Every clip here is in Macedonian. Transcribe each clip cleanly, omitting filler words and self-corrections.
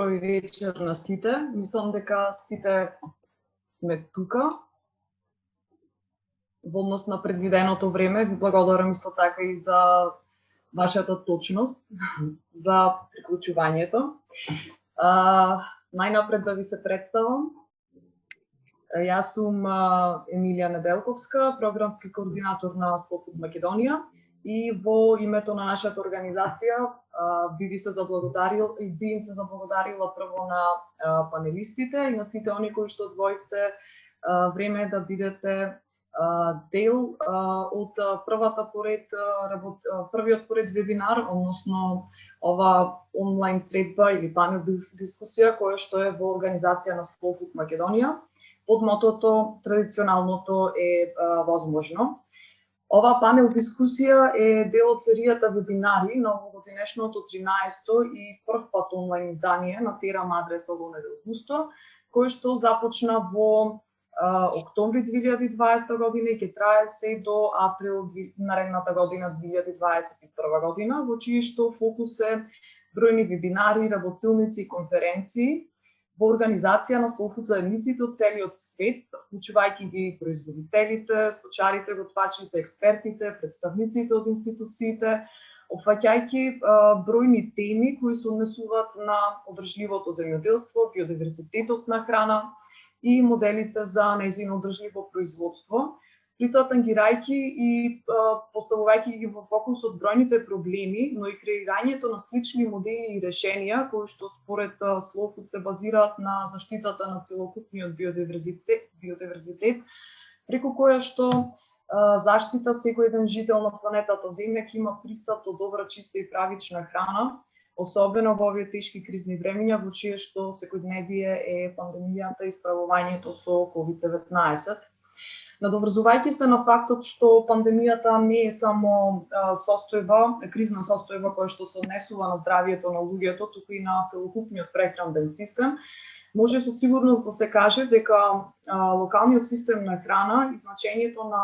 Добро вечер на сите. Мислам дека сите сме тука. Во однос на предвиденото време, ви благодарам исто така и за вашата точност, за приклучувањето. Најнапред да ви се представам. Јас сум Емилија Неделковска, програмски координатор на Slow Food Македонија. И во името на нашата организација би им се заблагодарила прво на панелистите и на сите они кои што одвоивте време да бидете дел од првиот поред вебинар, односно ова онлайн средба или панел дискусија која што е во организација на Slow Food Македонија под мотото традиционалното е возможно. Ова панел дискусија е дел од серијата вебинари на овогодинешното 13-то и првпат онлайн издание на Терам Адрес Salone del Gusto, кој што започна во октомври 2020 година и ќе трае се до април наредната година 2021 година, во чиј што фокус е бројни вебинари, работилници и конференции во организација на Slow Food заедниците од целиот свет, вклучувајќи ги производителите, сточарите, готвачите, експертите, представниците од институциите, опфаќајќи бројни теми кои се однесуваат на одржливото земјоделство, биодиверзитетот на храна и моделите за нејзино одржливо производство, притоа тангирајќи и поставувајќи ги во фокусот бројните проблеми, но и креирањето на слични модели и решенија кои што според Slow Food се базираат на заштитата на целокупниот биодиверзитет, преку која што заштита секој еден жител на планетата Земја ќе има пристап до добра, чиста и правична храна, особено во овие тешки кризни времиња во чие што секојдневие е пандемијата и справувањето со COVID-19. Надоврзувајќи се на фактот што пандемијата не е само кризна состојба која што се однесува на здравието на луѓето, туку и на целокупниот прехранбен систем, може со сигурност да се каже дека локалниот систем на храна и значењето на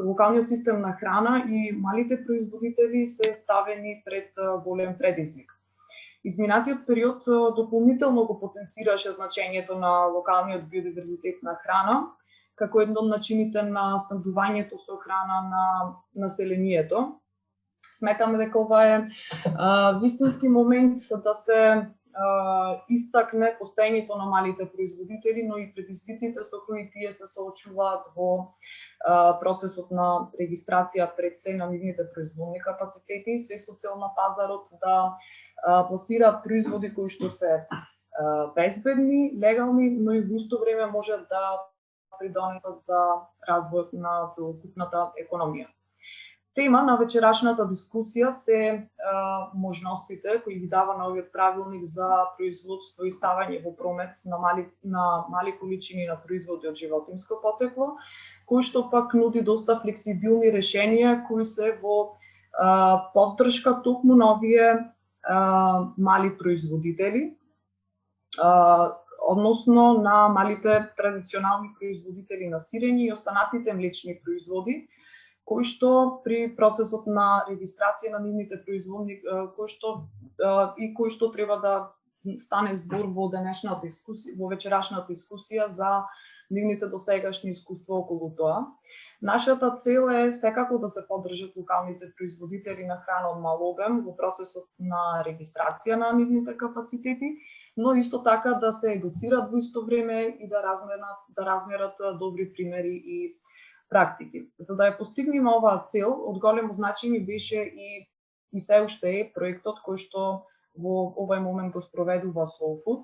локалниот систем на храна и малите производители се ставени пред голем предизвик. Изминатиот период дополнително го потенцираше значењето на локалниот биодиверзитет на храна, како еден од начините на снабдувањето со храна на населението. Сметаме дека ова е вистински момент да се истакне постоењето на малите производители, но и предизвиците со кои тие се соочуваат во процесот на регистрација пред се на нивните производни капацитети, се со цел на пазарот да пласираат производи кои што се безбедни, легални, но и во исто време можат да придонесат за развојот на целокупната економија. Тема на вечерашната дискусија се можностите кои ги дава новиот правилник за производство и ставање во промет на мали количини на производи од животинско потекло, кој што пак нуди доста флексибилни решенија кои се во поддршка токму на овие мали производители, односно на малите традиционални производители на сирење и останатите млечни производи, кои што при процесот на регистрација на нивните производни, кои што треба да стане збор во денешната дискусија, во вечерашната дискусија за нивните досегашни искуства околу тоа. Нашата цел е секако да се поддржат локалните производители на храна од мал обем во процесот на регистрација на нивните капацитети, но исто така да се едуцират во исто време и да размерат добри примери и практики. За да ја постигнеме оваа цел, од големо значење беше и се уште е проектот кој што во овој момент го спроведува Slow Food,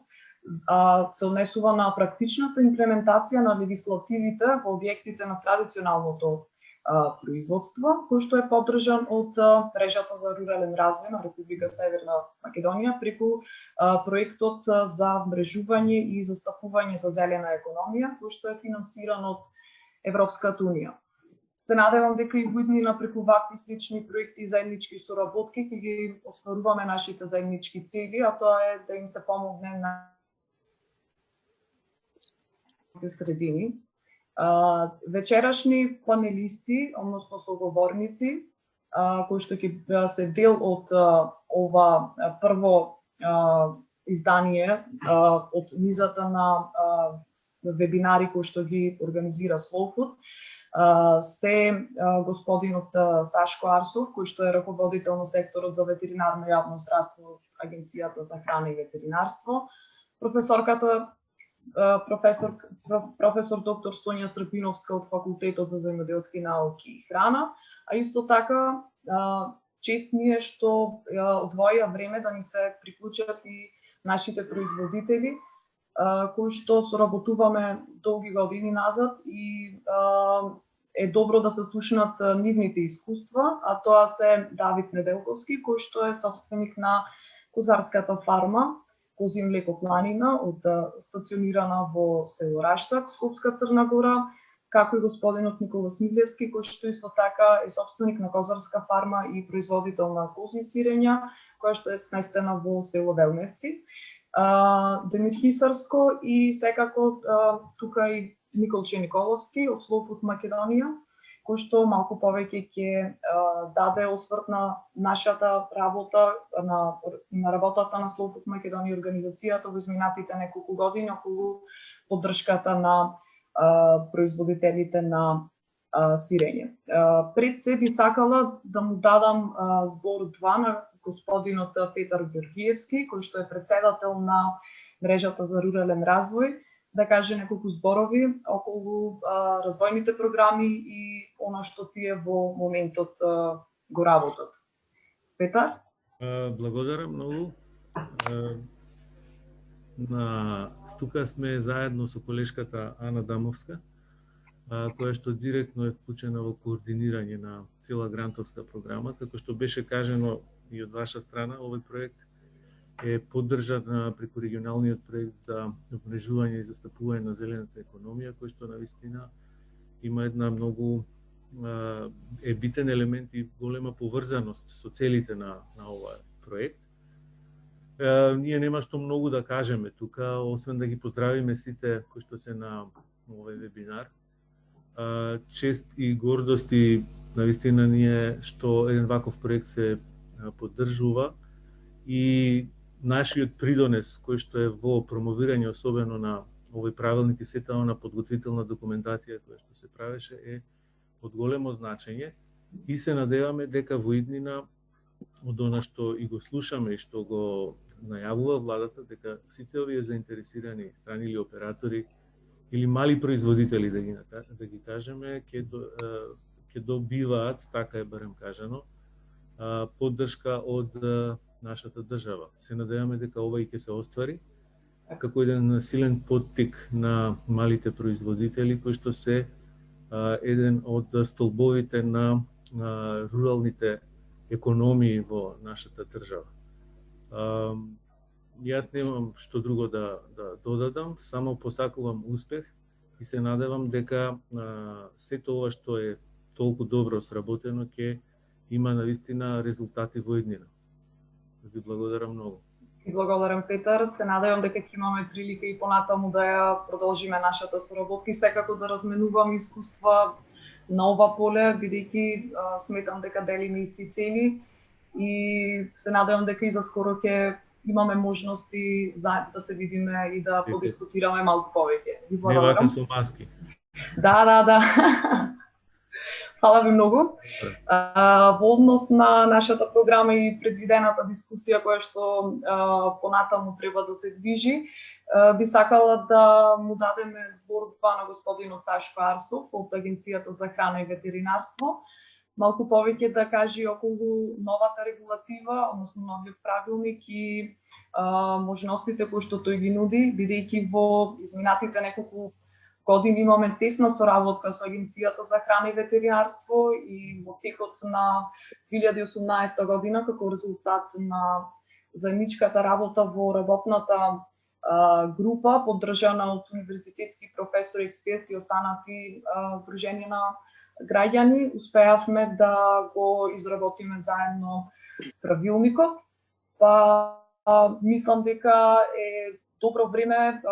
се однесува на практичната имплементација на легислативите во објектите на традиционалното производство, кој што е поддржан од мрежата за рурален развој на Република Северна Македонија преку проектот за мрежување и застапување за зелена економија, кој што е финансиран од Европската унија. Се надевам дека и во иднина преку вакви слични проекти и заеднички соработки ќе ги остваруваме нашите заеднички цели, а тоа е да им се помогне на средини. Вечерашни панелисти, односно соговорници, кои што ќе се дел од ова прво издание од низата на вебинари кои што ги организира Slow Food, се господинот Сашко Арсов, кој што е раководител на секторот за ветеринарно јавно здравство од Агенцијата за храна и ветеринарство, професор доктор Сонја Српиновска од Факултетот за земјоделски науки и храна, а исто така чест ми е што одвоја време да ни се приклучат и нашите производители, кои што соработуваме долги години назад и е добро да се слушнат нивните искуства, а тоа се Давид Неделковски, кој што е собственик на козарската фарма Кози млеко планина, стационирана во село Раштак, Скопска Црна Гора, како и господинот Никола Смилевски, кој што исто така е собственик на козарска фарма и производител на кози сирења, која што е сместена во село Велмевци. Демир Хисарско и секако тука и Николче Николовски од Slow Food Македонија, кој што малку повеќе ќе даде осврт на нашата работа, на работата на Slow Food Македонија организацијата во изминатите неколку години околу поддршката на производителите на сирење. Пред се би сакала да му дадам збор 2 на господинот Петар Георгиевски, кој што е председател на мрежата за рурален развој, да каже неколку зборови околу развојните програми и она што тие во моментот го работат. Петар? Благодарам многу. Тука сме заедно со колешката Ана Дамовска, која што директно е вклучена во координирање на цела грантовска програма. Како што беше кажано и од ваша страна, овој проект е поддржан преку регионалниот проект за вмрежување и застапување на зелената економија, кој што навистина има една многу битен елемент и голема поврзаност со целите на овој проект. Ние нема што многу да кажеме тука, освен да ги поздравиме сите кои што се на овој вебинар. Чест и гордост и навистина ние што еден ваков проект се поддржува и нашиот придонес кој што е во промовирање особено на овој правилник и сетава на подготвителна документација која што се правеше е од големо значење и се надеваме дека во иднина од она што и го слушаме и што го најавува владата, дека сите овие заинтересирани страни или оператори или мали производители да ги кажеме ќе добиваат, така е барем кажано, поддршка од нашата држава. Се надеваме дека ова и ќе се оствари како еден силен поттик на малите производители кои што се еден од столбовите на руралните економии во нашата држава. Јас немам што друго да додадам, само посакувам успех и се надевам дека сето ова што е толку добро сработено ќе има навистина резултати во иднина. Ви благодарам многу. Ти благодарам, Петар. Се надевам дека ќе имаме прилика и понатаму да ја продолжиме нашата соработка и секако да разменуваме искуства на ова поле, бидејќи сметам дека делиме исти цели и се надевам дека и за скоро ќе имаме можности заедно да се видиме и да подискутираме малку повеќе. Ви благодарам. Не вака со маски. Да. Фала ви многу. Во однос на нашата програма и предвидената дискусија која што понатаму треба да се движи, би сакала да му дадеме збор 2 на господинот Сашко Арсов од Агенцијата за храна и ветеринарство. Малку повеќе да кажи околу новата регулатива, односно новиот правилник и можностите кои што тој ги нуди, бидејќи во изминатите неколку години имаме тесна соработка со Агенцијата за храна и ветеринарство и во текот на 2018 година како резултат на заедничката работа во работната група поддржана од универзитетски професори, експерти и останати друженија на граѓани, успеавме да го изработиме заедно правилникот. Мислам дека е добро време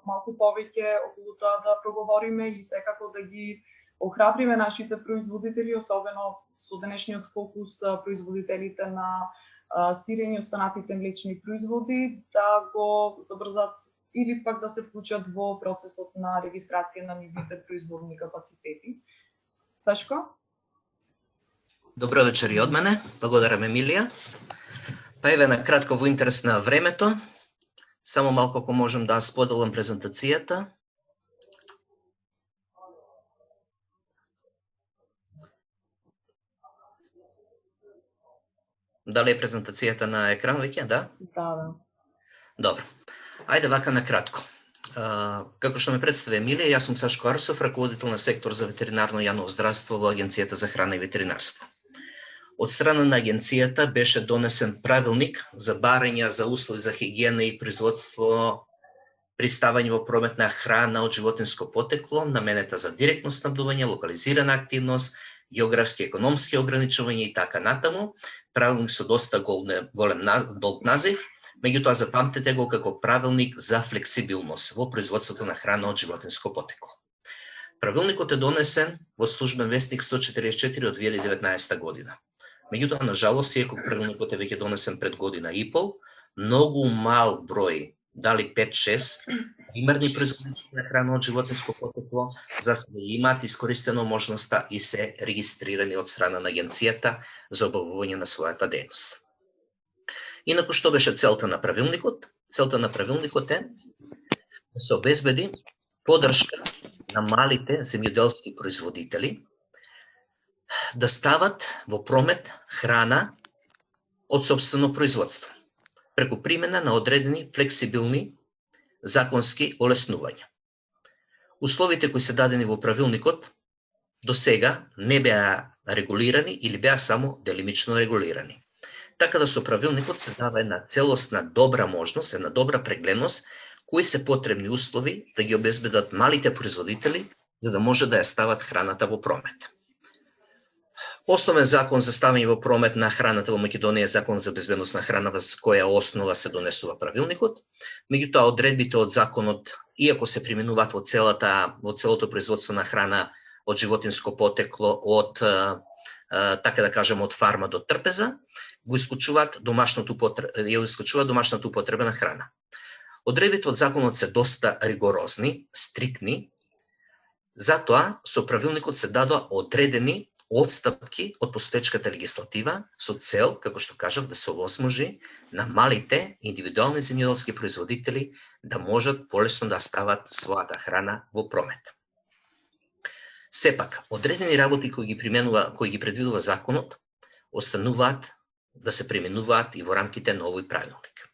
малку повеќе околу тоа да проговориме и секако да ги охрабриме нашите производители, особено со денешниот фокус производителите на сирење останатите млечни производи да го забрзат или пак да се вклучат во процесот на регистрација на нивните производни капацитети. Сашко? Добро вечер и од мене. Благодарам, Емилија. Па еве на кратко во интерес на времето, само малку ако можам да споделам презентацијата. Дали е презентацијата на екран веќе? Да? Да. Добро. Ајде вака на кратко. Како што ме представи Емилија, јас сум Сашко Арсов, раководител на сектор за ветеринарно и јаново здравство во Агенцијата за храна и ветеринарство. Од страна на агенцијата беше донесен правилник за барања за услови за хигиена и производство при ставање во промет на храна од животинско потекло, наменета за директно снабдување, локализирана активност, географски и економски ограничувања и така натаму. Правилник со доста голем долг назив, меѓутоа запамтете го како правилник за флексибилност во производството на храна од животинско потекло. Правилникот е донесен во службен вестник 144 од 2019 година. Меѓутоа, на жалост, иако правилникот е веќе донесен пред година и пол, многу мал број, дали 5-6, примерни производители на храна од животинско потекло, за сега имаат искористено можноста и се регистрирани од страна на агенцијата за обавување на својата дејност. Инаку што беше целта на правилникот? Целта на правилникот е да се обезбеди поддршка на малите земјоделски производители да стават во промет храна од сопствено производство, преку примена на одредени флексибилни законски олеснувања. Условите кои се дадени во правилникот до сега не беа регулирани или беа само делимично регулирани. Така да со правилникот се дава една целосна добра можност, една добра прегледност, кои се потребни услови да ги обезбедат малите производители за да може да ја стават храната во промет. Основен закон за ставање во промет на храната во Македонија е Закон за безбедност на храна, во која основа се донесува правилникот. Меѓутоа, одредбите од законот, иако се применуваат во целото производство на храна од животинско потекло, од така да кажем од фарма до трпеза, го исклучуваат домашната употреба на храна. Одредбите од законот се доста ригорозни, стрикни, затоа со правилникот се дадоа одредени одстапки од постоечката легислатива со цел, како што кажав, да се овозможи на малите индивидуални земјоделски производители да можат полесно да стават својата храна во промет. Сепак, одредени работи кои ги предвидува законот, остануваат да се применуваат и во рамките на овој правилник.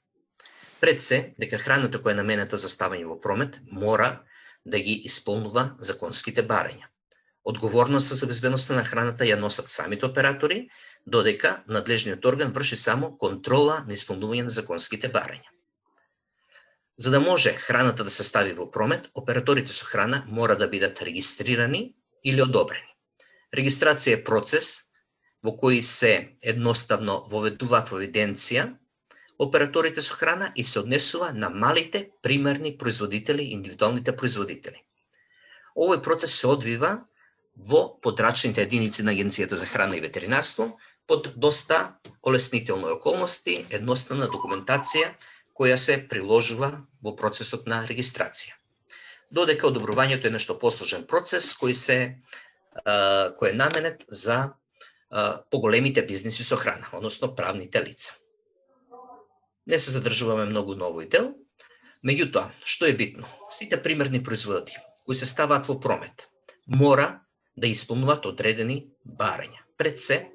Пред се, дека храната која е наменета за ставање во промет мора да ги исполнува законските барања. Одговорноста за безбедноста на храната ја носат самите оператори, додека надлежниот орган врши само контрола на исполнување на законските барања. За да може храната да се стави во промет, операторите со храна мора да бидат регистрирани или одобрени. Регистрација е процес во кој се едноставно воведуваат во евиденција операторите со храна и се однесува на малите примерни производители, индивидуалните производители. Овој процес се одвива во подрачните единици на Агенцијата за храна и ветеринарство под доста олеснителни околности, едноставна документација која се приложува во процесот на регистрација. Додека одобрувањето е нешто посложен процес кој е наменет за поголемите бизниси со храна, односно правните лица. Не се задржуваме многу на овој дел, меѓутоа, што е битно? Сите примерни производи кои се ставаат во промет мора да исполнуваат одредени барања. Пред се,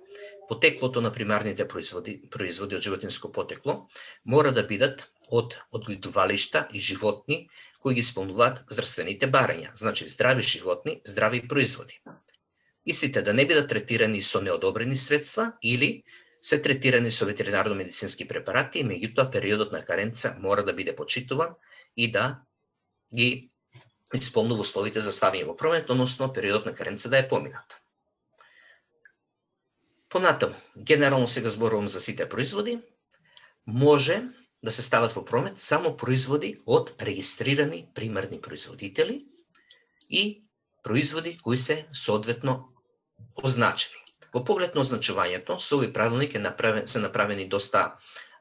потеклото на примарните производи од животинско потекло мора да бидат од одгледувалишта и животни кои ги исполнуваат здравствените барања, значи здрави животни, здрави производи. Истите да не бидат третирани со неодобрени средства или се третирани со ветеринарно-медицински препарати, меѓутоа периодот на каренца мора да биде почитуван и да ги исполнува условите за ставање во промет, односно периодот на каренца да е поминат. Понатаму, генерално сега зборувам за сите производи, може да се стават во промет само производи од регистрирани примерни производители и производи кои се соодветно означени. Во поглед на означувањето, со овој правилник се направени доста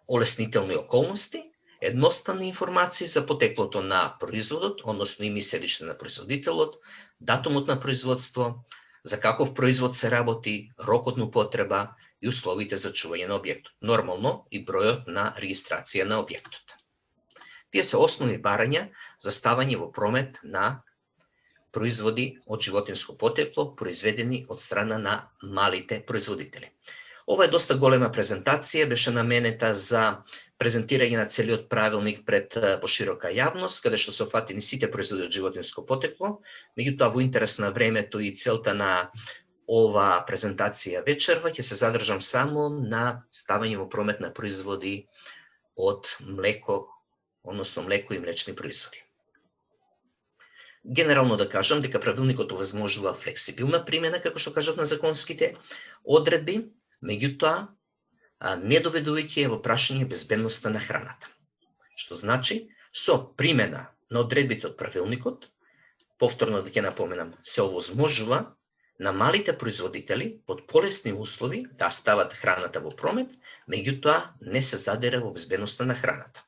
олеснителни околности, едноставни информации за потеклото на производот, односно име и седиште на производителот, датумот на производство, за каков производ се работи, рокот на употреба и условите за чување на објектот. Нормално и бројот на регистрација на објектот. Тие се основни барања за ставање во промет на производи од животинско потекло, произведени од страна на малите производители. Ова е доста голема презентација, беше наменета за презентирање на целиот правилник пред поширока јавност, каде што се опфатени сите производи од животинско потекло. Меѓутоа, во интерес на времето и целта на ова презентација вечерва, ќе се задржам само на ставање во промет на производи од млеко, односно млеко и млечни производи. Генерално да кажам дека правилникот овозможува флексибилна примена, како што кажав, на законските одредби, меѓутоа не доведувајќи во прашање безбедноста на храната. Што значи, со примена на одредбите од правилникот, повторно да ќе напоменам, се овозможува на малите производители под полесни услови да стават храната во промет, меѓутоа не се задира во безбедноста на храната.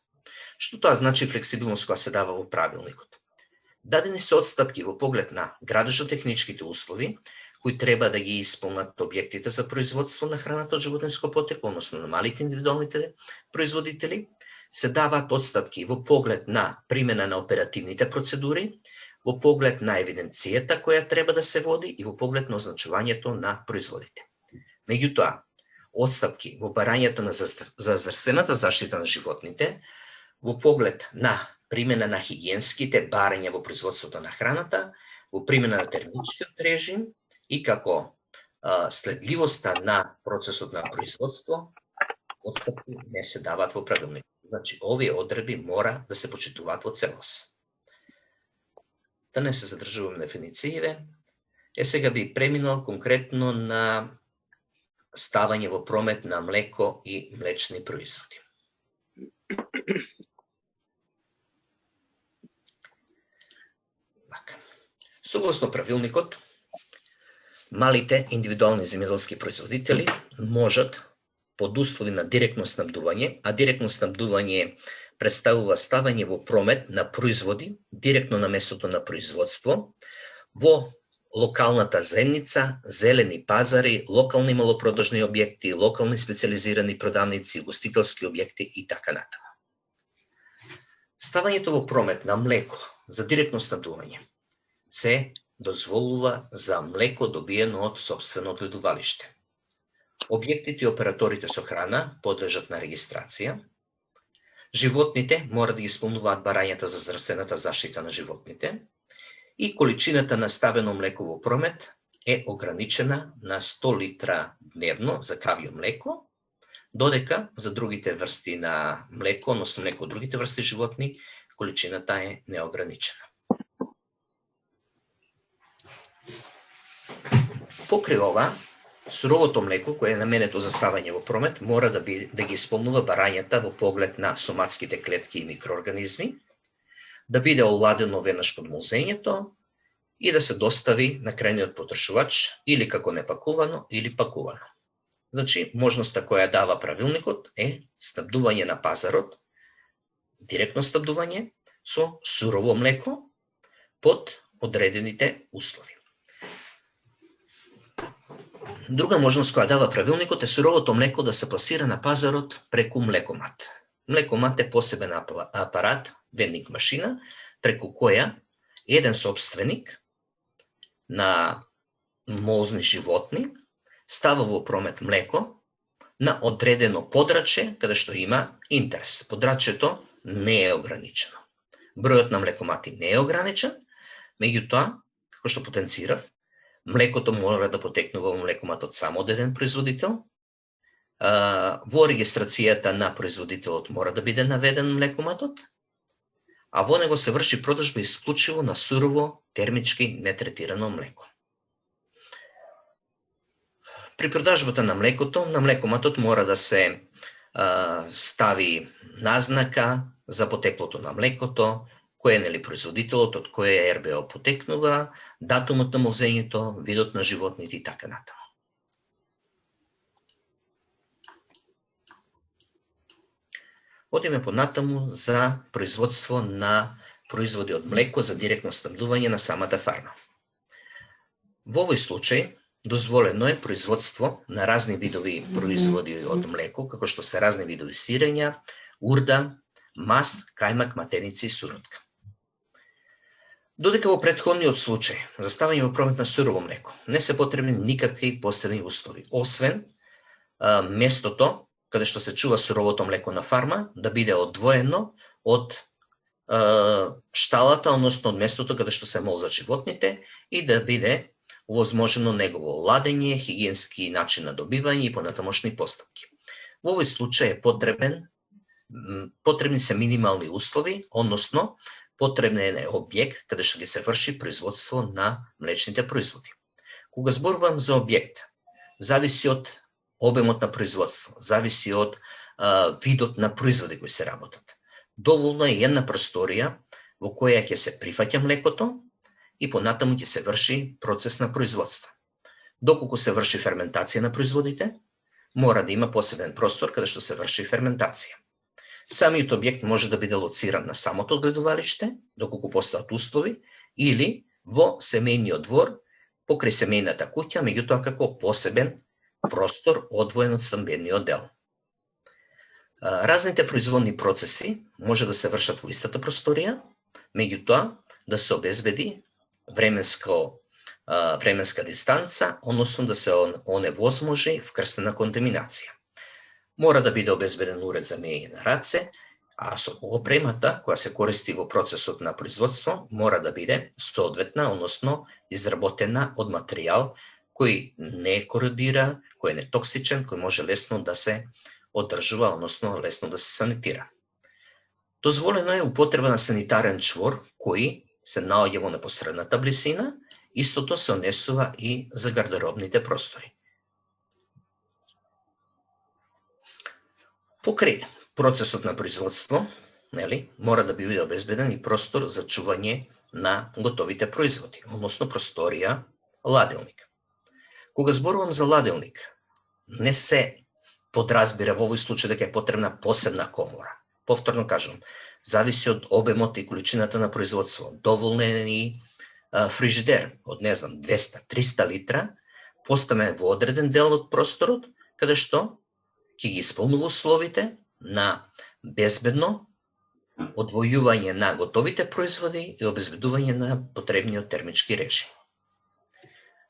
Што тоа значи флексибилност која се дава во правилникот? Дадени се отстапки во поглед на градежно-техничките услови, кои треба да ги исполнат објектите за производство на храната од животинско потекло, односно на малите индивидуалните производители, се даваат отстапки во поглед на примена на оперативните процедури, во поглед на евиденцијата која треба да се води и во поглед на означувањето на производите. Меѓутоа, отстапки во барањето за здравствената заштита на животните, во поглед на примена на хигиенските барања во производството на храната, во примена на термичкиот режим и како следливоста на процесот на производство, отстапки не се даваат во правилник. Значи, овие одредби мора да се почитуваат во целост. Да не се задржувам на дефинициите, сега би преминал конкретно на ставање во промет на млеко и млечни производи. Согласно правилникот, малите индивидуални земјоделски производители можат под услови на директно снабдување, а директно снабдување представува ставање во промет на производи директно на местото на производство, во локалната заедница, зелени пазари, локални малопродажни објекти, локални специализирани продавници, гостителски објекти и така натаму. Ставањето во промет на млеко за директно снабдување се дозволува за млеко добиено од сопствено одгледувалиште. Објектите и операторите со храна подлежат на регистрација. Животните мора да ги исполнуваат барањата за здравствената заштита на животните и количината на ставено млеко во промет е ограничена на 100 литра дневно за кравјо млеко, додека за другите врсти на млеко, односно млеко од другите врсти животни, количината е неограничена. Покрај ова, суровото млеко, кое е наменето за ставање во промет, мора да ги исполнува барањата во поглед на соматските клетки и микроорганизми, да биде оладено веднаш под молзењето и да се достави на крајниот потрошувач или како непакувано или пакувано. Значи, можноста која дава правилникот е снабдување на пазарот, директно снабдување со сурово млеко под одредените услови. Друга можност која дава правилникот е суровото млеко да се пласира на пазарот преку млекомат. Млекомат е посебен апарат, вендинг машина, преку која еден собственик на молзни животни става во промет млеко на одредено подрачје каде што има интерес. Подрачјето не е ограничено. Бројот на млекомати не е ограничен, меѓутоа, како што потенцирав, млекото мора да потекнува во млекоматот само од еден производител. Во регистрацијата на производителот мора да биде наведен млекоматот, а во него се врши продажба исклучиво на сурово, термички нетретирано млеко. При продажбата на млекото, на млекоматот мора да се стави назнака за потеклото на млекото, кој е нели производителот, од кој РБО потекнува, датумот на молзењето, видот на животните и така натаму. Одиме понатаму за производство на производи од млеко за директно снабдување на самата фарма. Во овој случај, дозволено е производство на разни видови производи од млеко, како што се разни видови сирења, урда, маст, кајмак, матерници и суротка. Додека во претходниот случај за ставање во промет на сурово млеко не се потребни никакви посебни услови, освен местото каде што се чува суровото млеко на фарма да биде одвоено од шталата, односно од местото каде што се мол за животните и да биде овозможено негово ладење, хигиенски начин на добивање и понатамошни постапки. Во овој случај е потребни се минимални услови, односно потребен е објект каде што ќе се врши производство на млечните производи. Кога зборувам за објект, зависи од обемот на производство, зависи од видот на производи кои се работат. Доволно е една просторија во која ќе се прифаќа млекото и понатаму ќе се врши процес на производство. Доколку се врши ферментација на производите, мора да има посебен простор каде што се врши ферментација. Самиот објект може да биде лоциран на самото одгледувалиште, доколку постојат услови, или во семејниот двор, покрај семејната куќа, меѓутоа како посебен простор одвоен од стамбениот дел. Разните производни процеси може да се вршат во истата просторија, меѓутоа да се обезбеди временска дистанца, односно да се оневозможи вкрсена контаминација. Мора да биде обезбеден уред за меење на раце, а со опремата која се користи во процесот на производство мора да биде соодветна, односно изработена од материјал кој не кородира, кој е нетоксичен, кој може лесно да се одржува, односно лесно да се санитира. Дозволено е употреба на санитарен чвор кој се наоѓа во непосредната близина, истото се однесува и за гардеробните простори. Покрај процесот на производство, мора да биде обезбеден и простор за чување на готовите производи, односно просторија ладилник. Кога зборувам за ладилник, не се подразбира во овој случај дека е потребна посебна комора. Повторно кажам, зависи од обемот и количината на производство. Доволно е и фрижидер од, 200-300 литра, поставен во одреден дел од просторот, каде што ќе ги исполнува условите на безбедно одвојување на готовите производи и обезбедување на потребниот термички режим.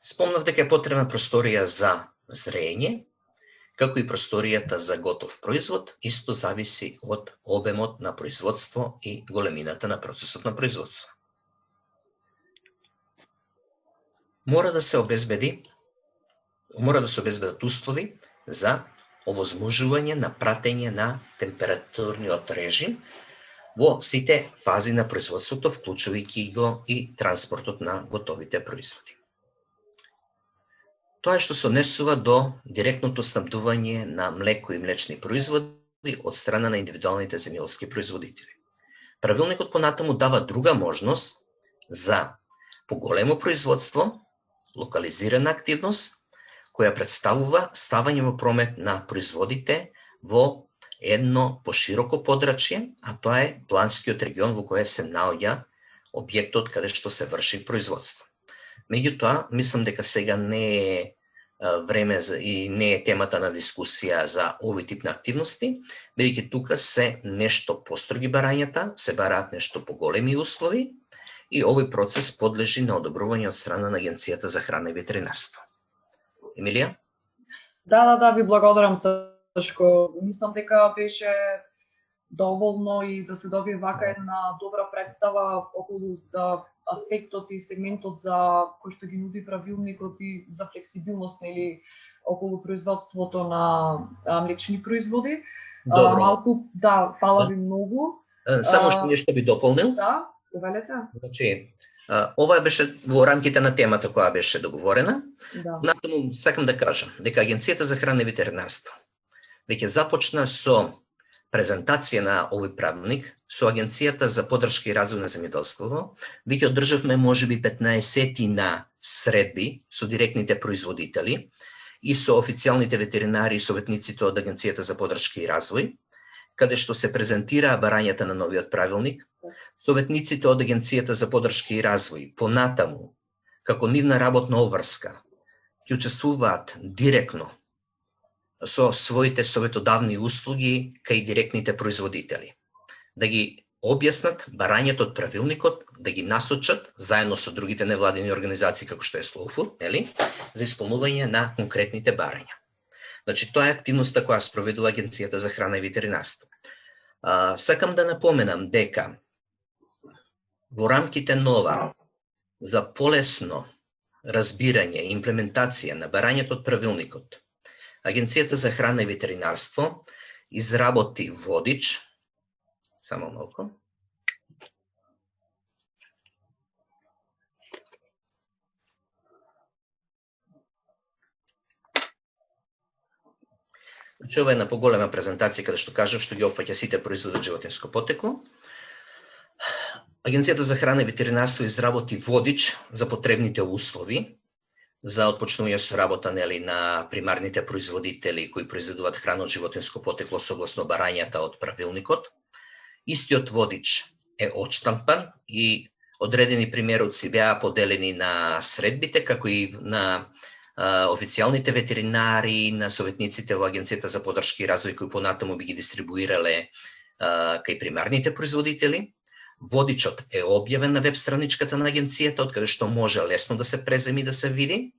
Спомнав дека е потребна просторија за зрење, како и просторијата за готов производ, исто зависи од обемот на производство и големината на процесот на производство. Мора да се обезбедат услови за овозможување на пратење на температурниот режим во сите фази на производството, вклучувајќи го и транспортот на готовите производи. Тоа што се однесува до директното снабдување на млеко и млечни производи од страна на индивидуалните земјоделски производители. Правилникот понатаму дава друга можност за поголемо производство, локализирана активност, која представува ставање во промет на производите во едно пошироко подрачје, а тоа е планскиот регион во кој се наоѓа објектот каде што се врши производство. Меѓутоа, мислам дека сега не е време и не е темата на дискусија за овој тип на активности, бидејќи тука се нешто построги барањата, се бараат нешто поголеми услови и овој процес подлежи на одобрување од страна на Агенцијата за храна и ветеринарство. Емилија? Да, ви благодарам Сашко. Мислам дека беше доволно и да се добие вака една добра представа околу аспектот и сегментот за кој што ги нуди правилникот и за флексибилност или околу производството на млечни производи. Малку, фала ви многу. Само што нешто би дополнил. Да, повелете. Значи, ова беше во рамките на темата која беше договорена. Натаму сакам да кажам дека Агенцијата за храна и ветеринарство веќе започна со презентација на овој правилник со Агенцијата за поддршка и развој на земјоделството. Веќе одржавме можеби 15 на средби со директните производители и со официјалните ветеринари и советниците од Агенцијата за поддршка и развој, каде што се презентираа барањата на новиот правилник, советниците од Агенцијата за поддршка и развој понатаму, како нивна работна обврска, ќе учествуваат директно со своите советодавни услуги кај директните производители, да ги објаснат барањето од правилникот, да ги насочат заедно со другите невладини организации како што е Слоуфуд, нели, за исполнување на конкретните барања. Значи, тоа е активноста која спроведува Агенцијата за храна и ветеринарство. Сакам да напоменам дека во рамките нова за полесно разбирање и имплементација на барањето од правилникот, Агенцијата за храна и ветеринарство изработи водич. Само малку. Значи, ова е една поголема презентација каде што кажам што ги опфаќа сите производи од животинско потекло. Агенцијата за храна и ветеринарство изработи водич за потребните услови за отпочнување со работа, нели, на примарните производители кои произведуваат храна од животинско потекло согласно барањата од правилникот. Истиот водич е отштампан и одредени примероци беа поделени на средбите, како и на официјалните ветеринари, на советниците во Агенцијата за поддршка и развој кои понатаму би ги дистрибуирале кај примарните производители. Водичот е објавен на веб страничката на агенцијата, од каде што може лесно да се преземи и да се види.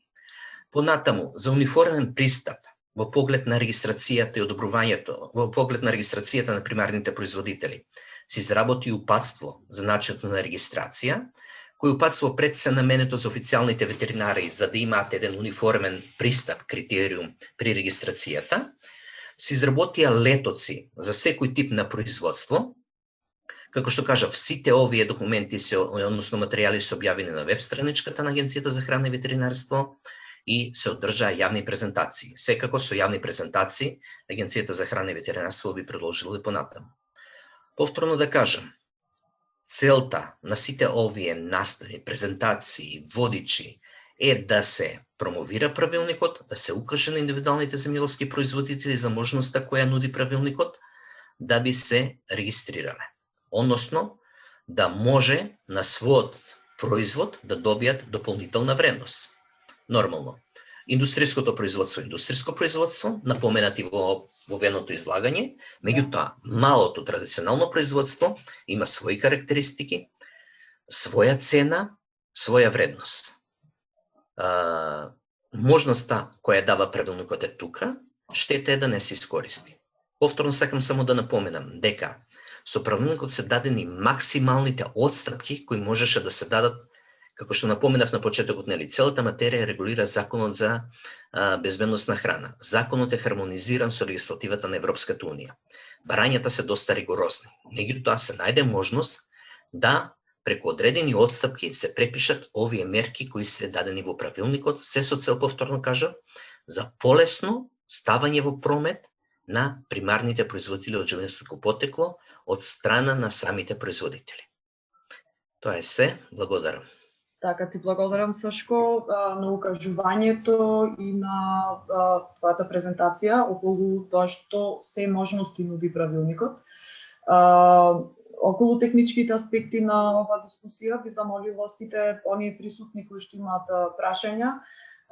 Понатаму, за униформен пристап во поглед на регистрацијата и одобрувањето, во поглед на регистрацијата на примарните производители, се изработи упатство за начинот на регистрација, кој упатство пред се наменето за официјалните ветеринари за да имаат еден униформен пристап, критериум при регистрацијата. Се изработија летоци за секој тип на производство. Како што кажав, сите овие документи односно материјали се објавени на веб страничката на Агенцијата за храна и ветеринарство и се одржаа јавни презентации. Секако со јавни презентации Агенцијата за храна и ветеринарство би продолжила и понатаму. Повторно да кажам, целта на сите овие настави, презентации, водичи е да се промовира правилникот, да се укаже на индивидуалните земјоделски производители за можноста која нуди правилникот да би се регистрирале. Односно, да може на својот производ да добијат дополнителна вредност. Нормално. Индустријското производство, индустријско производство, напоменати во едното излагање, меѓутоа, малото традиционално производство има своји карактеристики, своја цена, своја вредност. Можноста која дава правилникот е тука, штета е да не се искористи. Повторно сакам само да напоменам дека со правилникот се дадени максималните отстапки кои можеше да се дадат, како што напоменав на почетокот, нели, целата материја регулира Законот за безбедност на храна. Законот е хармонизиран со легислативата на Европската унија. Барањата се доста ригорозни. Меѓутоа се најде можност да преку одредени отстапки се препишат овие мерки кои се дадени во правилникот, се со цел, повторно кажа, за полесно ставање во промет на примарните производители од животинско потекло од страна на самите производители. Тоа е се. Благодарам. Така, ти благодарам, Сашко, на укажувањето и на твојата презентација околу тоа што се можности нуди правилникот. Околу техничките аспекти на оваа дискусија би замолила сите оние присутни кои што имаат прашања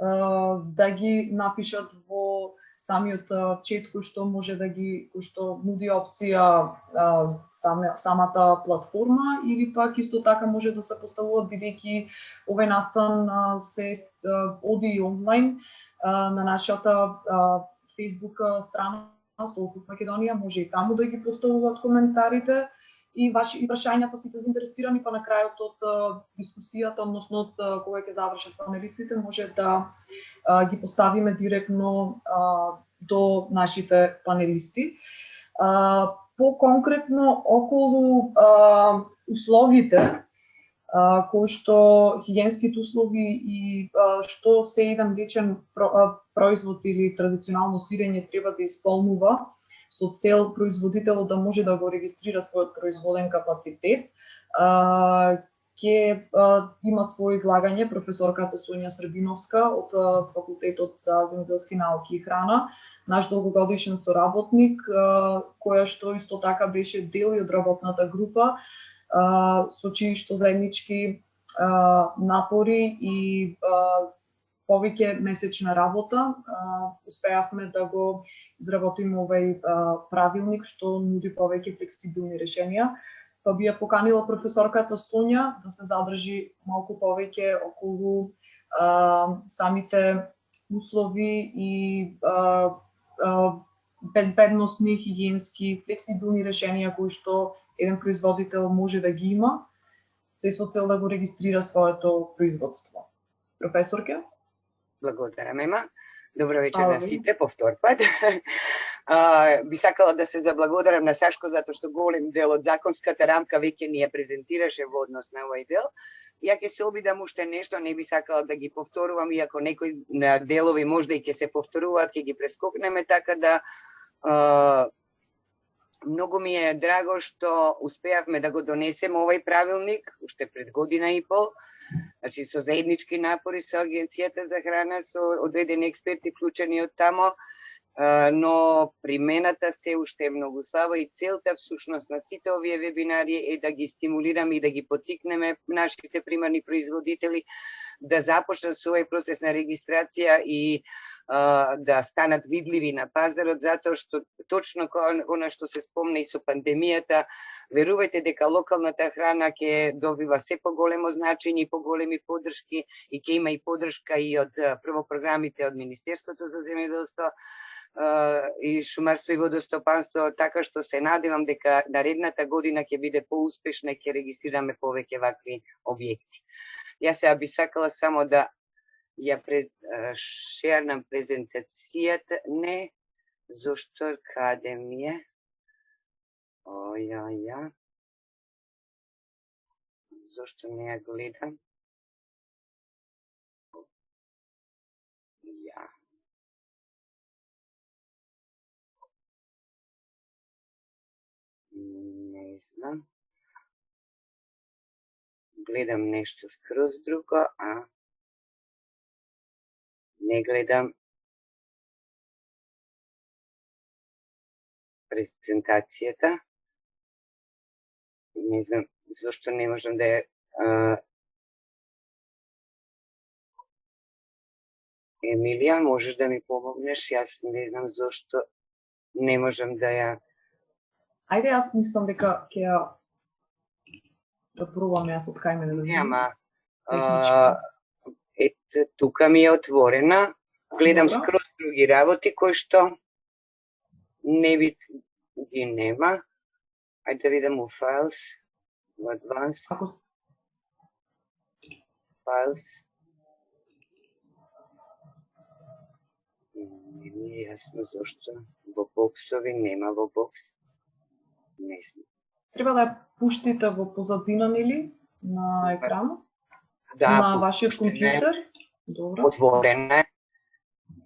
да ги напишат во самиот чет кој што може да ги, кој што нуди опција самата платформа, или пак исто така може да се поставуваат, бидејќи овој настан се оди онлайн на нашата Facebook страна Слоуфуд Македонија, може и таму да ги поставуваат коментарите и ваши прашањата сите заинтересирани, па на крајот од дискусијата, односно од кога ќе завршат панелистите, може да ги поставиме директно до нашите панелисти. По-конкретно околу условите кои што хигиенските услови и што се еден личен производ или традиционално сирење треба да исполнува со цел производителот да може да го регистрира својот производен капацитет. Ќе има своје излагање професорката Сонја Србиновска од Факултетот за земјоделски науки и храна наш долгогодишен соработник, која што исто така беше дел и од работната група, со чии што заеднички напори и повеќе месечна работа успеавме да го изработиме овој правилник што нуди повеќе флексибилни решенија. Па би ја поканила професорката Сонја да се задржи малку повеќе околу самите услови и безбедносни, хигиенски, флексибилни решенија кои што еден производител може да ги има, се со цел да го регистрира своето производство. Професорке? Благодарам, Ема. Добро вечер на сите, по втор пат. Би сакала да се заблагодарам на Сашко затоа што голем дел од законската рамка веќе ни ја презентираше во однос на овој дел. Ја ќе се обидам уште нешто, не би сакала да ги повторувам, иако некои делови можда и ќе се повторуваат, ќе ги прескокнеме, така да многу ми е драго што успеавме да го донесеме овој правилник уште пред година и пол. Значи со заеднички напори со Агенцијата за храна, со одредени експерти вклучени од тамо, но примената се уште е многу слаба и целта всушност на сите овие вебинари е да ги стимулираме и да ги поттикнеме нашите примарни производители да започнат со овој процес на регистрација и да станат видливи на пазарот, затоа што точно она што се спомна и со пандемијата, верувајте дека локалната храна ќе добива се поголемо значење и поголеми поддршки и ќе има и поддршка и од прво програмите од Министерството за земјоделство и шумарство и водостопанство, така што се надевам дека наредната година ќе биде поуспешна и ќе регистрираме повеќе вакви објекти. Јас сега би сакала само да ја шернам презентацијата, не, зошто каде ми е? Зошто не ја гледам? Не знам. Гледам нешто скроз друго, не гледам презентацијата. Не знам зошто не можам да ја... Емилија, можеш да ми помогнеш? Јас не знам зошто не можам да ја... Ајде, јас мислам дека ќе ја да пробам јас од кај мене да видам. Ето, тука ми е отворена. Гледам скроз други работи кои што не би ги нема. Ајде да видам у Files, у Advanced. Files. Не ми е јасно зошто во боксови нема во бокс. Не знам. Треба да ја пуштите во позадина, нели, на екранот? Да, на вашиот компјутер. Добро. Отворена.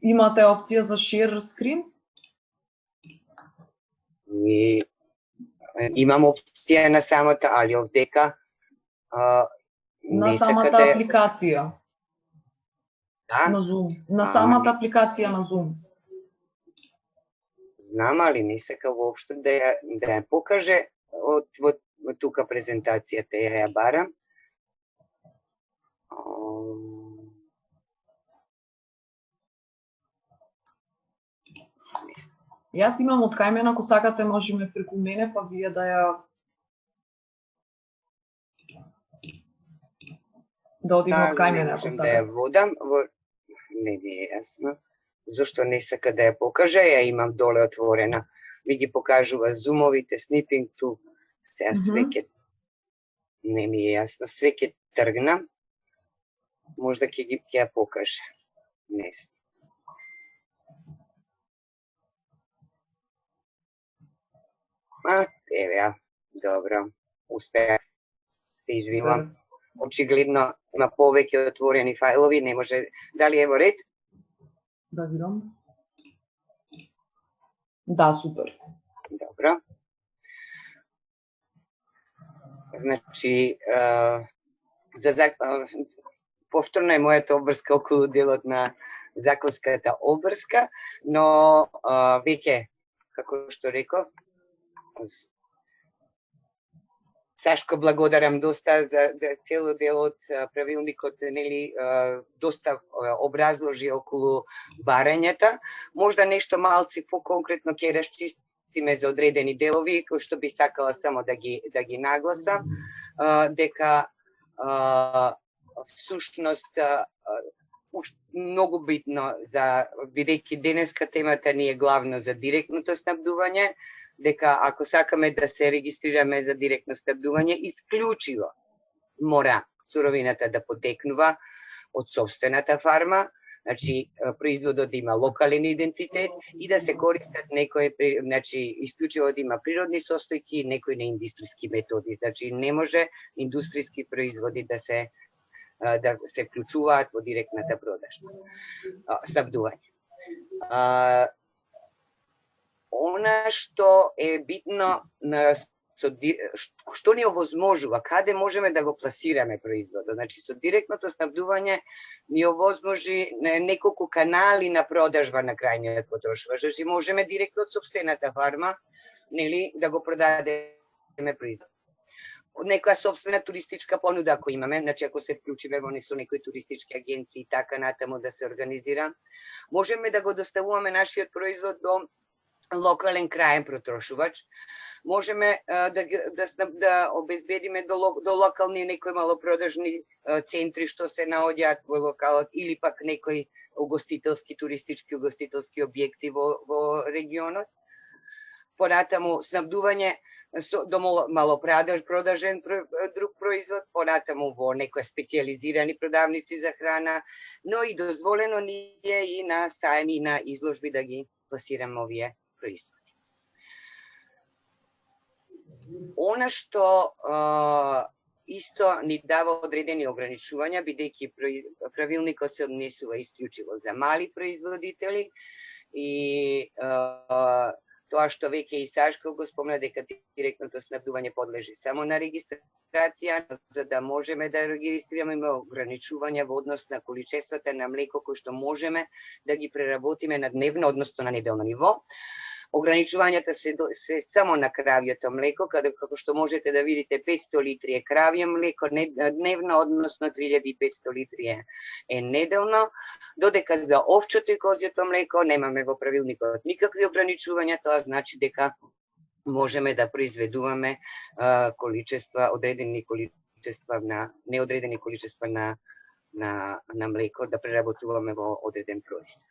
Имате опција за share screen? Имам опција на самата, али овдека на самата апликација. Да? На Zoom. На самата апликација на Zoom. Знам, али не сака воопшто да ја покаже од тука презентацијата, ја барам. Јас имам од кај мене, ако сакате можеме преку мене, па вие да ја да одиме од кај мене, ако сакате. Да ја водам, не е јасно. Зошто не сака да ја покаже, ја имам доле отворена. Ми ги покажува зумовите, снипинг ту, сега све ке... Не ми е јасно, све ке тргнам. Можда ќе ја покаже. Не знам. Еве ја, добро, успеав, се извинувам. Очигледно има повеќе отворени фајлови, не може... Дали е во ред? Да видам. Да, супер. Добро. Значи, повторно е мојата обврска околу делот на законската обврска, но веќе, како што реков, Сашко, благодарам доста за цело дел од правилникот, нели, доста образложи околу барањата. Можда нешто малци поконкретно ќе расчистиме за одредени делови, кои што би сакала само да ги нагласам, дека всушност многу битно за, бидејќи денеска темата ни е главно за директното снабдување, дека ако сакаме да се регистрираме за директно снабдување, исклучиво мора суровината да потекнува од собствената фарма, значи производот да има локален идентитет и да се користат некои, значи исклучиво да има природни состојки и некои неиндустријски методи. Значи не може индустријски производи да се вклучуваат во директната продажба, снабдување. Она што е битно, што ни овозможува, каде можеме да го пласираме производот. Значи, со директното снабдување ни овозможи неколку канали на продажба на крајниот потрошувач. Значи, можеме директно од сопствената фарма, нели, да го продадеме производ. Некоја собствена туристичка понуда ако имаме, значи ако се вклучиме во некои туристички агенции и така натаму да се организира, можеме да го доставуваме нашиот производ до локален крајен потрошувач, можеме да обезбедиме до локални некои малопродажни центри што се наоѓаат во локалот или пак некои туристички угостителски објекти во регионот. Понатаму снабдување до малопродажен друг производ, понатаму во некои специјализирани продавници за храна, но и дозволено ни е и на сајми и на изложби да ги пласираме овие производи. Она што исто ни дава одредени ограничувања, бидејќи правилникот се однесува исклучиво за мали производители и тоа што веќе и Сашко го спомна дека директното снабдување подлежи само на регистрација, за да можеме да регистрираме ограничувања во однос на количествата на млеко кои што можеме да ги преработиме на дневно, односно на неделно ниво. Ограничувањата се само на кравјето млеко, како што можете да видите 500 литри е кравје млеко дневно, односно 3500 литри е неделно, додека за овчето и козјото млеко немаме во правилникот никакви ограничувања, тоа значи дека можеме да произведуваме одредени количества на неодредени количества на млеко да преработуваме во одреден производ.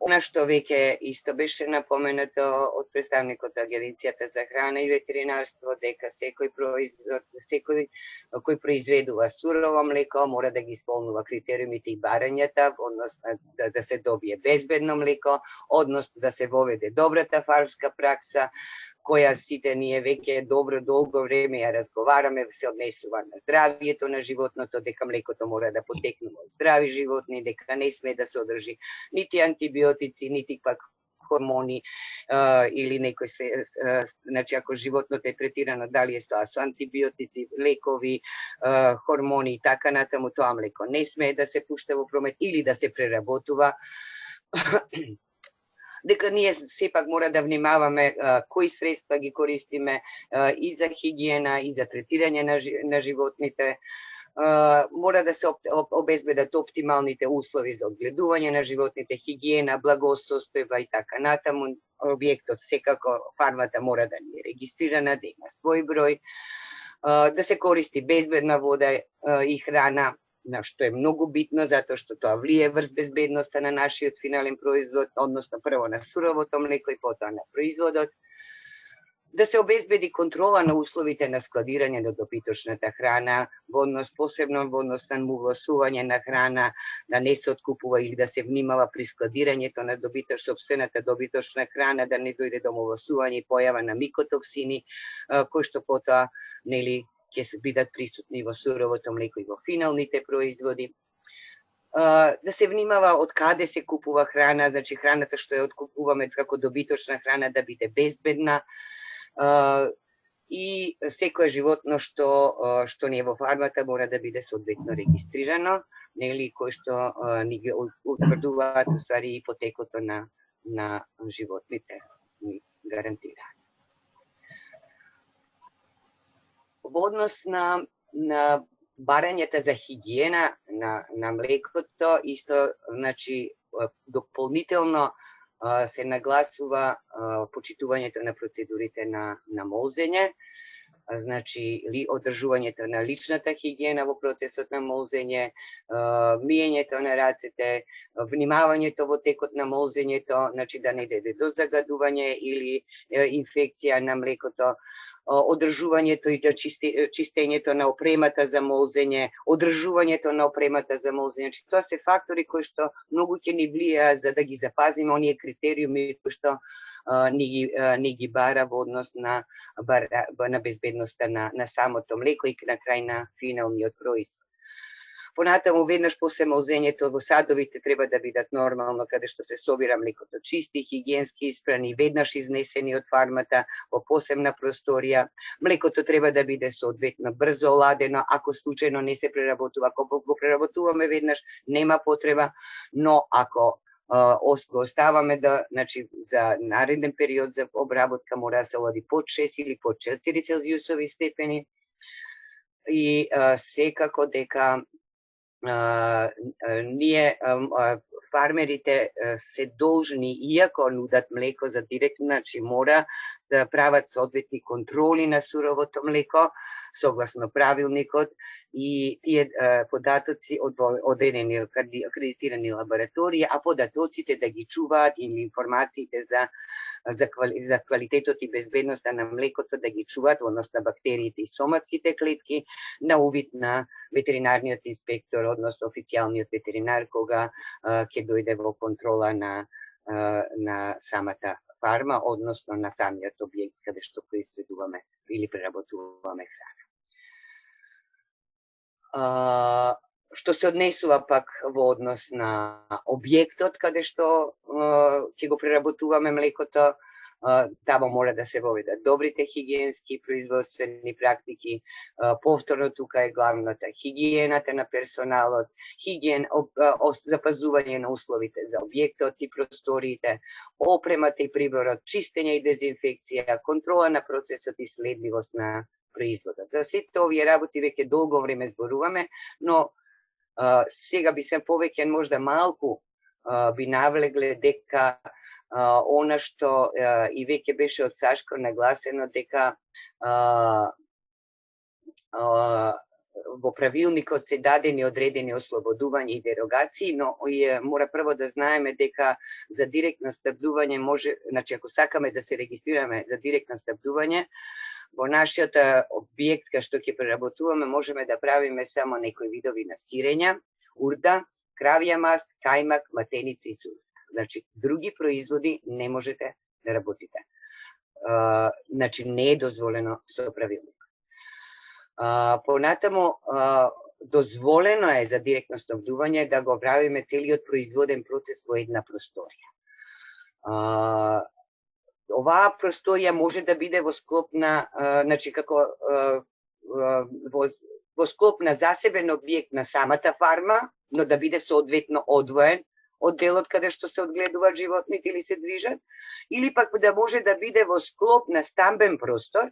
Она што веќе исто беше напоменато од представникот Агенцијата за храна и ветеринарство, дека секој кој произведува сурово млеко мора да ги исполнува критериумите и барањата, односно да се добие безбедно млеко, односно да се воведе добрата фармска пракса, која сите ние веќе долго време ја разговараме, се однесува на здравието на животното, дека млекото мора да потекнува од здрави животни, дека не сме да се одржи нити антибиотици, нити пак хормони или некој значи ако животното е третирано, дали е тоа со антибиотици, лекови, хормони и така натаму, тоа млеко не сме да се пушта во промет или да се преработува. Дека ние сепак мора да внимаваме кои средства ги користиме и за хигиена, и за третирање на животните. Мора да се обезбедат оптималните услови за одгледување на животните, хигиена, благосостојба и така натаму. Објектот секако, фармата мора да ни е регистрирана, да има свој број, да се користи безбедна вода и храна, што е многу битно, затоа што тоа влие врз безбедноста на нашиот финален производ, односно прво на суровото млеко и потоа на производот. Да се обезбеди контрола на условите на складирање на добиточната храна, посебно во однос на муглосување на храна, да не се откупува или да се внимава при складирањето на сопствената добиточна храна, да не дојде до муглосување и појава на микотоксини, кои што потоа ќе се бидат присутни во суровото млеко и во финалните производи. Да се внимава од каде се купува храна, значи храната што ја откупуваме како добиточна храна да биде безбедна. и секое животно што не е во фармата мора да биде соодветно регистрирано, нели, кој што ни ги утврдуваат уствари и потекото на животните ни гарантира. Во однос на барањата за хигиена на млекото, исто, значи, дополнително се нагласува почитувањето на процедурите на молзење, значи одржувањето на личната хигиена во процесот на молзење, миењето на рацете, внимавањето во текот на молзењето, значи да не дојде до загадување или инфекција на млекото, одржувањето и чистењето на опремата за молзење, одржувањето на опремата за молзење. Значи, тоа се фактори кои што многу ќе ни влијаат за да ги запазиме оние критериуми кои што ни ги бара во однос на безбедноста на самото млеко и на крај на финалниот производ. Понатаму, веднаш после молзењето во садовите треба да бидат нормално, каде што се собира млекото, чисти, хигиенски испрани, веднаш изнесени од фармата во посебна просторија. Млекото треба да биде соодветно брзо оладено, ако случајно не се преработува. Ако го преработуваме веднаш, нема потреба, но ако го оставаме значи, за нареден период за обработка мора да се олади под 6 или под 4 целзиусови степени. И секако дека ние фармерите се должни, иако нудат млеко за директно, значи мора да прават соодветни контроли на суровото млеко, согласно правилникот, и тие податоци одредени акредитирани лаборатории, а податоците да ги чуваат и информациите за квалитетот и безбедноста на млекото да ги чуваат, односно бактериите и соматските клетки, на увид на ветеринарниот инспектор, односно официјалниот ветеринар, кога ќе дојде во контрола на самата фарма, односно на самиот објект каде што произведуваме или преработуваме храна. Што се однесува пак во однос на објектот каде што ќе го преработуваме млекото, таму мора да се воведат добрите хигиенски производствени практики. Повторно тука е главната хигиената на персоналот, запазување на условите за објектот и просториите, опремата и приборот, чистење и дезинфекција, контрола на процесот и следливост на производот. За сите овие работи веќе долго време зборуваме, но сега би се повеќе можда малку би навлегле дека она што и веќе беше од Сашко нагласено дека во правилникот се дадени одредени ослободувања и дерогации, но мора прво да знаеме дека за директно снабдување може, значи ако сакаме да се регистрираме за директно снабдување, во нашиот објект кај што ќе преработуваме можеме да правиме само некои видови на сирења, урда, кравја маст, кајмак, матеница и сур. Значи, други производи не можете да работите. Значи, не е дозволено со правилник. Понатаму, дозволено е за директно снабдување да го правиме целиот производен процес во една просторија. Оваа просторија може да биде во склоп на, значи, како во склоп на засебен објект на самата фарма, но да биде соодветно одвоен од делот каде што се одгледуваат животните или се движат, или пак да може да биде во склоп на стамбен простор,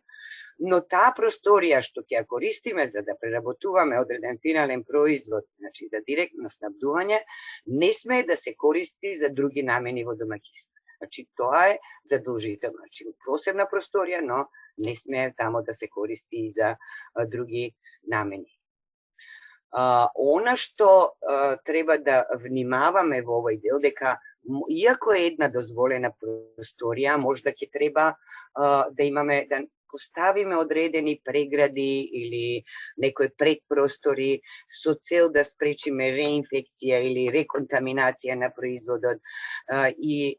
но таа просторија што ќе ја користиме за да преработуваме одреден финален производ, значи за директно снабдување, не смее да се користи за други намени во домаќинството. Значи тоа е задолжително, значи посебна просторија, но не смее тамо да се користи и за други намени. Она што треба да внимаваме во овој дел, дека иако е една дозволена просторија, можда ќе треба да имаме, да поставиме одредени прегради или некои предпростори со цел да спречиме реинфекција или реконтаминација на производот и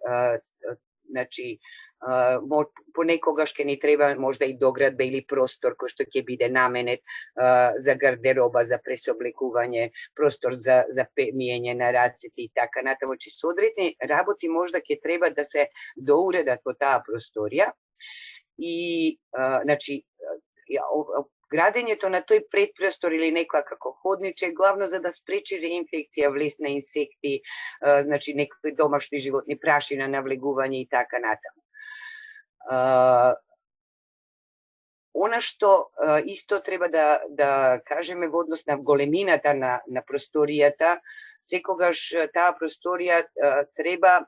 значи понекогаш ќе ни треба можда и доградба или простор кој што ќе биде наменет за гардероба, за пресоблекување, простор за миење на рацете и така натаму. Че со одредени работи можда ќе треба да се доуредат во таа просторија и значи градењето на тој предпростор или некако ходниче главно за да спречи реинфекција, влез на инсекти, значи некои домашни животни, прашина, навлегување и така натаму. Она што исто треба да кажеме во однос на големината на просторијата, секогаш таа просторија треба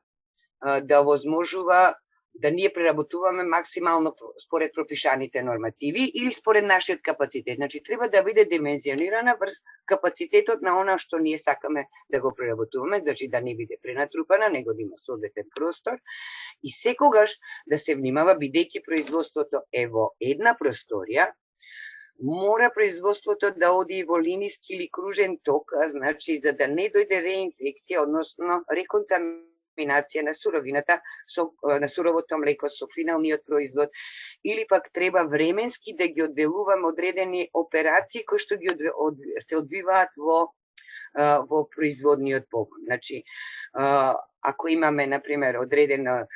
да овозможува да ние преработуваме максимално според пропишаните нормативи или според нашиот капацитет. Значи, треба да биде димензионирана врз капацитетот на она што ние сакаме да го преработуваме, значи да не биде пренатрупана, него да има соодветен простор. И секогаш да се внимава, бидејќи производството е во една просторија, мора производството да оди во линиски или кружен ток, значи за да не дојде реинфекција, односно реконтаминација на суровината, на суровото млеко со финалниот производ, или пак треба временски да ги одделуваме одредени операции кои што се одвиваат во производниот погон. Значи, ако имаме, например, одредено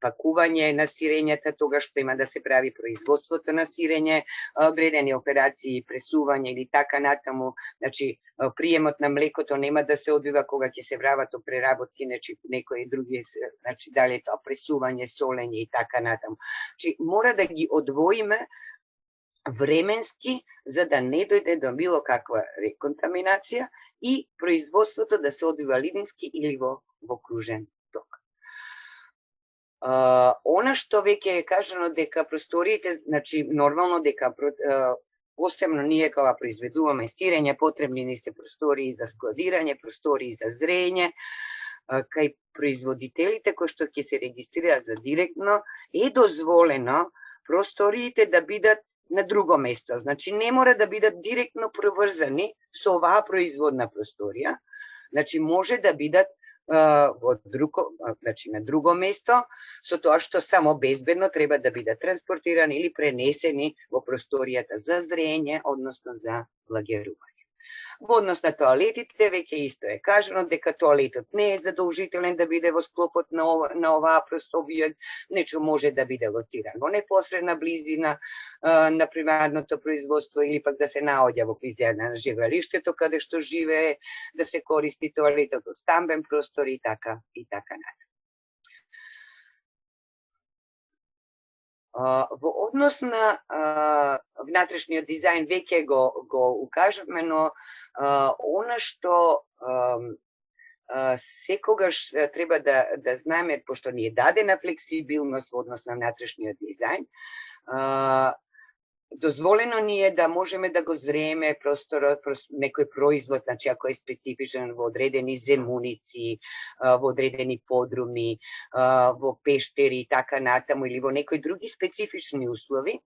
пакување на сирењата, тогаш што има да се прави производството на сирење, одредени операции, пресување или така натаму, значи, приемот на млекото нема да се одвива кога ќе се врават од преработки, значи, некои други, значи, дали тоа пресување, солење и така натаму. Значи, мора да ги одвоиме временски, за да не дојде до било каква реконтаминација и производството да се одвива линински или во кружен ток. Она што веќе е кажано дека просториите, значи нормално дека посебно ние кога произведуваме сирење, потребни ни се простории за складирање, простории за зрење, кај производителите кои што ќе се регистрираат за директно, е дозволено просториите да бидат на друго место. Значи не мора да бидат директно проврзани со оваа производна просторија, значи може да бидат значи на друго место, со тоа што само безбедно треба да бидат транспортирани или пренесени во просторијата за зрење, односно за лагерување. Во однос на тоалетите, веќе исто е кажано дека тоалетот не е задолжителен да биде во склопот на оваа објект, нечу може да биде лоциран во непосредна близина на примарното производство или пак да се наоѓа во близина на живеалиштето каде што живее, да се користи тоалетот од стамбен простор и така натаму. Во однос на внатрешниот дизајн веќе го укажавме, но она што секогаш треба да знаеме, пошто ни е дадена флексибилност во однос на внатрешниот дизајн, дозволено ни е да можеме да го зрееме просторот, некој производ, значи ако е специфичен во одредени земуници, во одредени подруми, во пештери и така натаму, или во некои други специфични услови,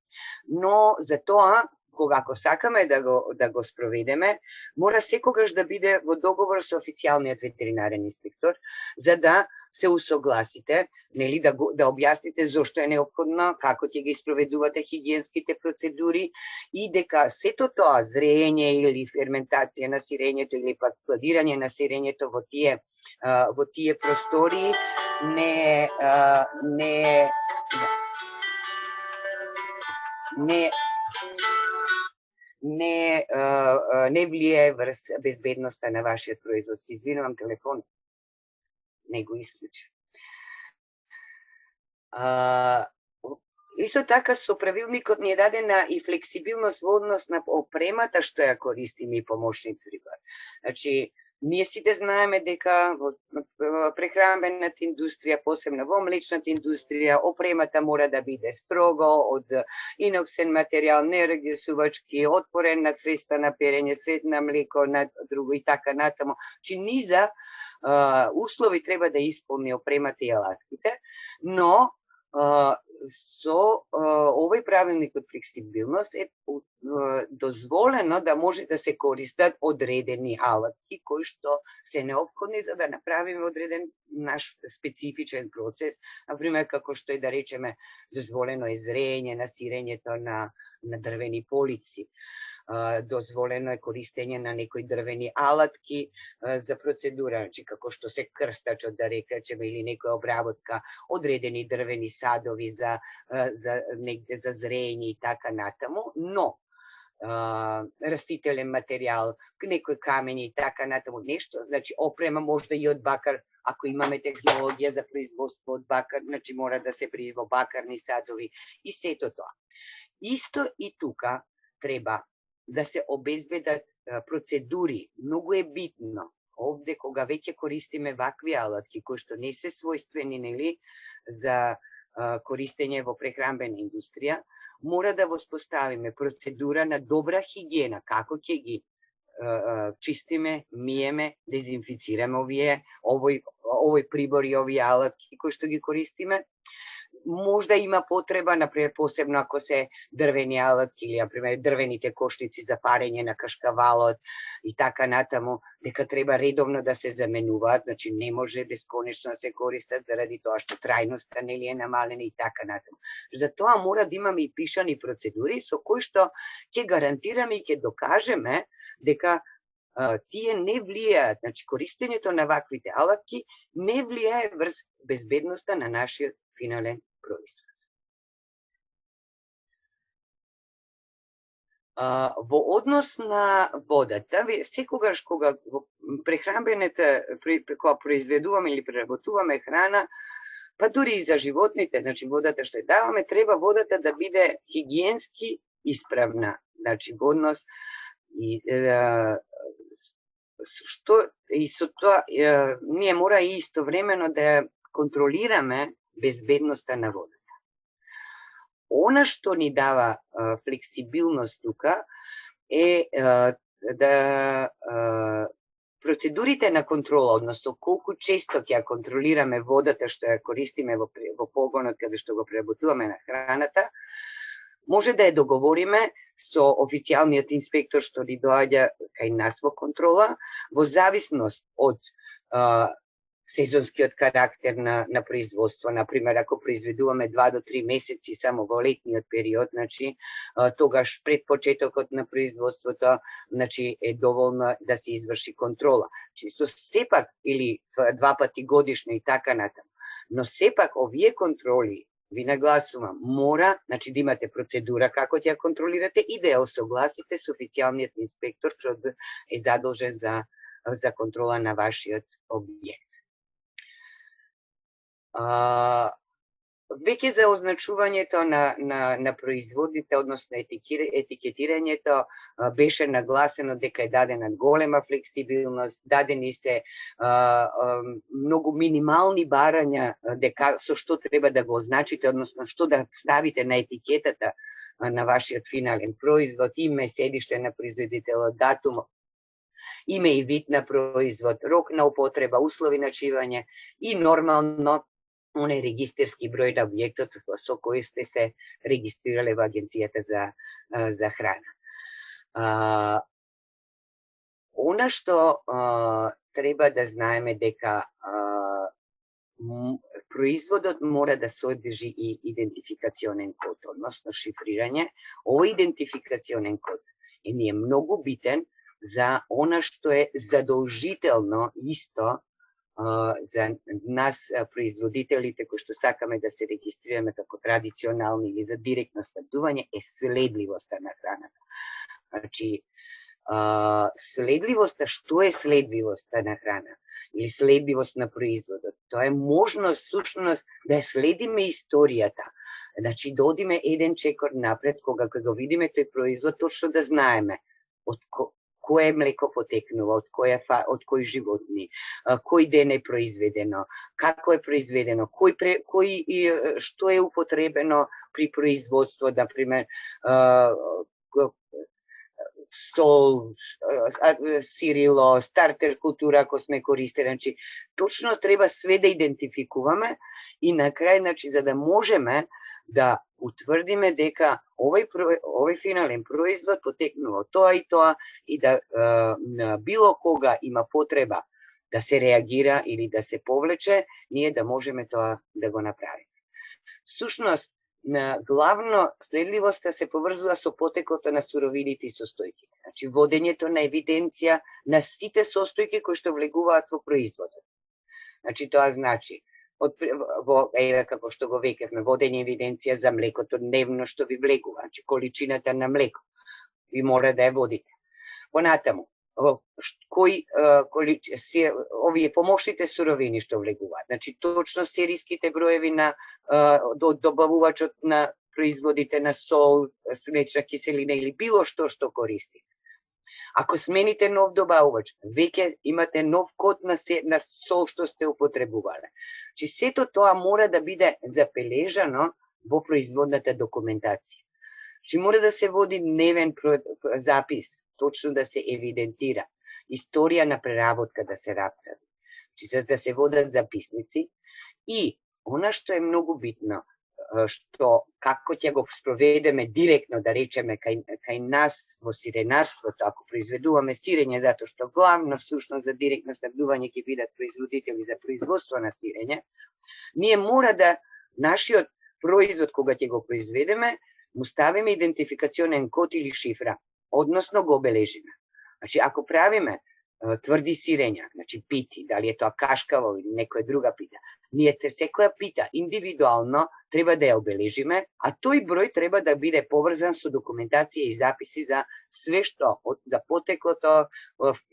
но за тоа, ако сакаме да го спроведеме, мора секогаш да биде во договор со официјалниот ветеринарен инспектор, за да се усогласите, нели, да објасните зошто е неопходно, како ќе ги спроведувате хигиенските процедури и дека сето тоа зрење или ферментација на сирењето или пак складирање на сирењето во тие простории не влијае врз безбедноста на вашиот производ. Се извинувам, телефон не го исклучи. Исто така со правилникот ни е дадена и флексибилност во однос на опремата што ја користиме и помошник фригор. Значи, ние сите знаеме дека во прехранбената индустрија, посебно во млечната индустрија, опремата мора да биде строго од иноксен материјал, неregесувачки, отпорен на средства на перење, средна млеко, на друго и така натаму. Чи низа услови треба да исполни опремата и алатките, но со овој правилник од флексибилност е дозволено да може да се користат одредени алатки кои што се неопходни за да направиме одреден наш специфичен процес, например како што е да речеме дозволено е зрење на сирењето на дрвени полици. Дозволено е користење на некои дрвени алатки за процедура, значи како што се крстачот, да речеме, или некоја обработка, одредени дрвени садови за негде за зрење и така натаму, но растителен материјал, некои камени и така натаму нешто, значи опрема можда и од бакар, ако имаме технологија за производство од бакар, значи мора да се во бакарни садови и сето тоа. Исто и тука треба да се обезбедат процедури. Многу е битно овде кога веќе користиме вакви алатки кои што не се својствени, нели, за користење во прехранбена индустрија, мора да воспоставиме процедура на добра хигиена, како ќе ги чистиме, миеме, дезинфицираме овој прибор и овие алатки кои што ги користиме. Можда има потреба, например, посебно ако се дрвени алатки или, например, дрвените кошници за парење на кашкавалот и така натаму, дека треба редовно да се заменуваат, значи не може бесконечно да се користат заради тоа што трајноста нели е намалена и така натаму. За тоа мора да имаме и пишани процедури со кои што ќе гарантираме и ќе докажеме дека тие не влијаат, значи користењето на ваквите алатки не влијае врз безбедноста на нашиот финален производ. Во однос на водата, секогаш кога прехранбената, кога произведуваме или преработуваме храна, па дури и за животните, значи водата што ја даваме, треба водата да биде хигиенски исправна, значи во однос и со тоа ние мора и истовремено да контролираме безбедноста на водата. Она што ни дава флексибилност тука е да процедурите на контрола, односно колку често ќе ја контролираме водата што ја користиме во погонот каде што го преработуваме на храната, може да ја договориме со официјалниот инспектор што ни доаѓа кај нас во контрола, во зависност од сезонскиот карактер на производство. Например, ако произведуваме 2 до 3 месеци само во летниот период, значи тогаш пред почетокот на производството, значи е доволно да се изврши контрола. Чисто сепак или 2 пати годишно и така натаму. Но сепак овие контроли, ви нагласувам, мора, значи да имате процедура како ќе ја контролирате и да ја осогласите со официјалниот инспектор што е задолжен за контрола на вашиот објект. Веќе за означувањето на производите, односно етикетирањето, беше нагласено дека е дадена голема флексибилност, дадени се многу минимални барања дека со што треба да го означите, односно што да ставите на етикетата на вашиот финален производ, име, седиште на производителот, датум, име и вид на производ, рок на употреба, услови на чивање и нормално оној регистерски број на објектот со кој сте се регистрирале во Агенцијата за храна. Она што треба да знаеме дека производот мора да содржи и идентификационен код, односно шифрирање. Овој идентификационен код е многу битен за она што е задолжително исто за нас производителите кои што сакаме да се регистрираме како традиционални или за директно снабдување е следливоста на храната. Значи, следливоста, што е следливоста на храна или следливост на производот? Тоа е можност, сушност да следиме историјата. Значи, да одиме еден чекор напред, кога го видиме тој производ, точно да знаеме од кое млеко потекнува, од кои животни, кој ден е произведено, како е произведено, што е употребено при производство, например, стол, сирило, стартер култура, ако сме користели. Значи, точно треба све да идентификуваме и на крај, значи, за да можеме да утврдиме дека овој финален производ потекнува од тоа и да било кога има потреба да се реагира или да се повлече, ние да можеме тоа да го направиме. Всушност, главно следливоста се поврзува со потеклото на суровините и состојките. Значи, водењето на евиденција на сите состојки кои што влегуваат во производот. Значи, тоа значи, како што го векавме, водење евиденција за млекото дневно што ви влегува, значи количината на млеко, ви мора да ја водите. Понатаму, овие помошните суровини што влегуваат, значи точно сериските броеви на добавувачот на производите на сол, млечна киселина или било што користи. Ако смените нов добавувач, веќе имате нов код на сол што сте употребувале. Значи сето тоа мора да биде забележано во производната документација. Значи мора да се води дневен запис, точно да се евидентира, историја на преработка да се направи. Значи за да се водат записници и она што е многу битно, што како ќе го спроведеме директно, да речеме, кај нас во сиренарството, ако произведуваме сирење, затоа што главно всушност за директно снабдување ќе бидат производители за производство на сирење, ние мора да нашиот производ кога ќе го произведеме, му ставиме идентификационен код или шифра, односно го обележиме. Значи ако правиме тврди сирења, значи пити, дали е тоа кашкаво или некоја друга пита, ние секоја пита индивидуално треба да ја обележиме, а тој број треба да биде поврзан со документација и записи за све што, за потеклото,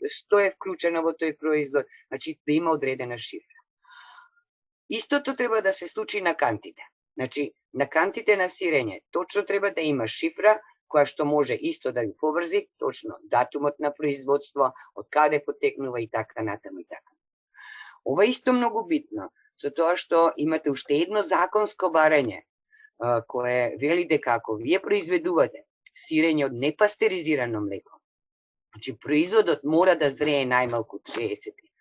што е вклучено во тој производ, значи да има одредена шифра. Истото треба да се случи на кантите. Значи, на кантите на сирење точно треба да има шифра која што може исто да ги поврзи, точно датумот на производство, од каде потекнува и така натаму и така. Ова исто многу битно, со тоа што имате уште едно законско барање, кое вели дека ако вие произведувате сирење од непастеризирано млеко, значи производот мора да зрее најмалку 60 дена.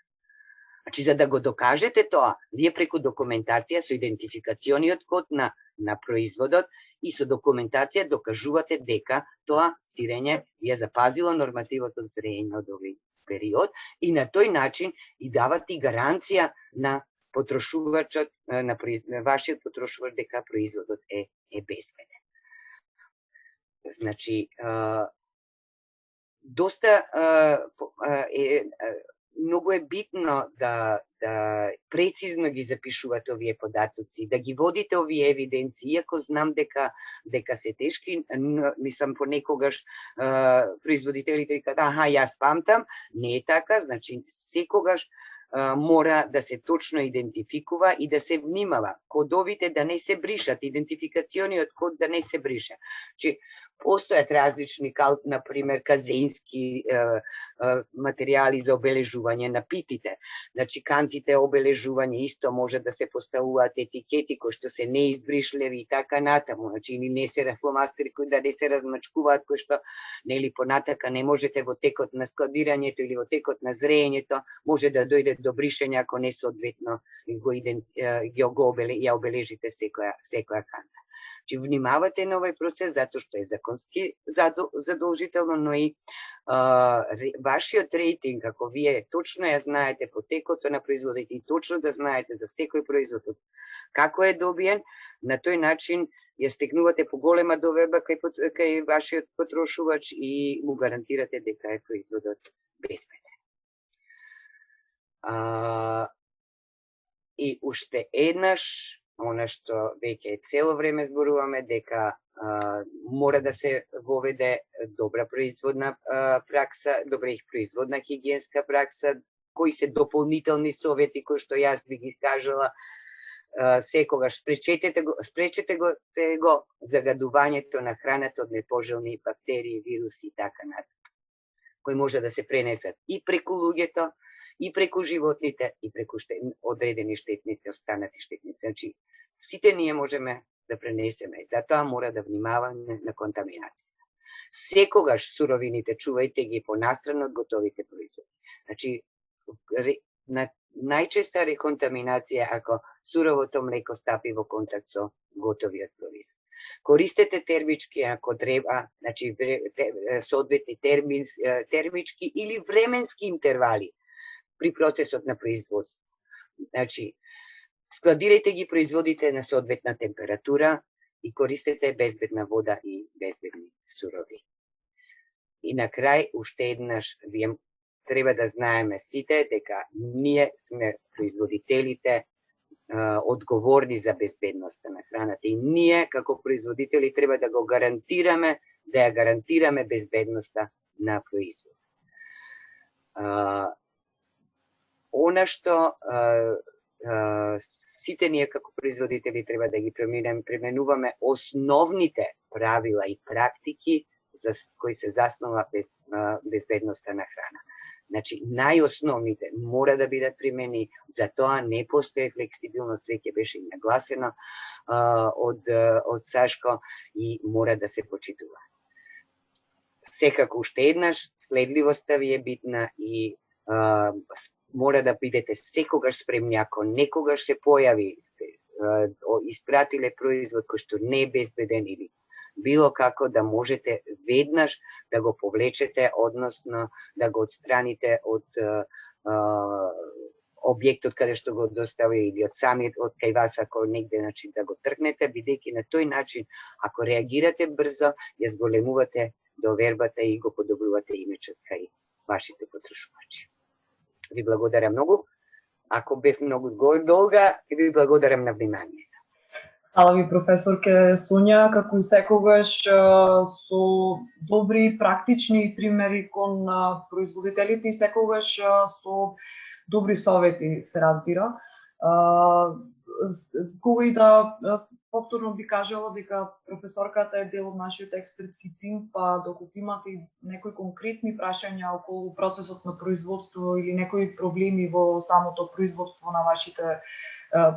Значи, за да го докажете тоа, вие преку документација со идентификациониот код на производот и со документација докажувате дека тоа сирење ја запазило нормативот од зрење од овој период и на тој начин и давате гаранција на потрошувачот, на вашиот потрошувач дека производот е безбеден. Значи, доста многу е битно да прецизно ги запишувате овие податоци, да ги водите овие евиденции, иако знам дека се тешки, мислам понекогаш производителите кажат, јас памтам, не е така, значи секогаш мора да се точно идентификува и да се внимава кодовите да не се бришат, идентификациониот код да не се брише. Значи, постојат различни, например, казеински материјали за обележување на питите. Значи, кантите обележување исто може да се поставуваат етикети кои што се неизбришлеви и така натаму. Значи, или не се фломастери кои да не се размачкуваат, кои што нели понатака не можете во текот на складирањето или во текот на зреењето може да дојде до бришење ако не соодветно ја обележите секоја канта. Че внимавате на овој процес затоа што е законски задолжително, но и вашиот рейтинг, ако вие точно ја знаете потекото на производите и точно да знаете за секој производ како е добиен, на тој начин ја стекнувате поголема доверба кај вашиот потрошувач и му гарантирате дека е производот безбеден. И уште еднаш, она што веќе цело време зборуваме, дека мора да се воведе добра производна пракса, добра производна хигиенска пракса, кои се дополнителни совети кои што јас би ги кажала, секогаш спречете го загадувањето на храната од непожелни бактерии, вируси и така натаму, кои може да се пренесат и преку луѓето, и преку животните, и преку одредени штетници, останати штетници. Значи, сите ние можеме да пренесеме и затоа мора да внимаваме на контаминацијата. Секогаш суровините чувајте ги понастрано од готовите производи. Значи, најчеста реконтаминација ако суровото млеко стапи во контакт со готовиот производ. Користете термички ако треба, значи соодветни термички или временски интервали при процесот на производство. Значи, складирајте ги производите на соодветна температура и користете безбедна вода и безбедни сурови. И на крај, уште еднаш, вие треба да знаеме сите дека ние сме производителите одговорни за безбедноста на храната и ние како производители треба да го гарантираме, да ја гарантираме безбедноста на производ. Она што сите ние како производители треба да ги применуваме основните правила и практики за кои се заснова безбедноста на храна. Значи, најосновните мора да бидат примени, за тоа не постои флексибилност, веќе беше и нагласено од Сашко и мора да се почитува. Секако уште еднаш, следливоста ви е битна и мора да бидете секогаш спремни, ако некогаш се појави, испратиле производ кој што не е безбеден или било како, да можете веднаш да го повлечете, односно да го отстраните од објектот каде што го достави или од самиот од кај вас, ако негде, значи да го тргнете, бидејќи на тој начин, ако реагирате брзо, ја зголемувате довербата и го подобрувате имиджот кај вашите потрошувачи. Ви благодарам многу. Ако бев многу долга, ви благодарам на вниманието. Хвала ви, професорке Сонја, како и секогаш со добри практични примери кон производителите и секогаш со добри совети, се разбира. Кога и да повторно би кажала дека професорката е дел од нашиот експертски тим, па доколку имате и некои конкретни прашања околу процесот на производство или некои проблеми во самото производство на вашите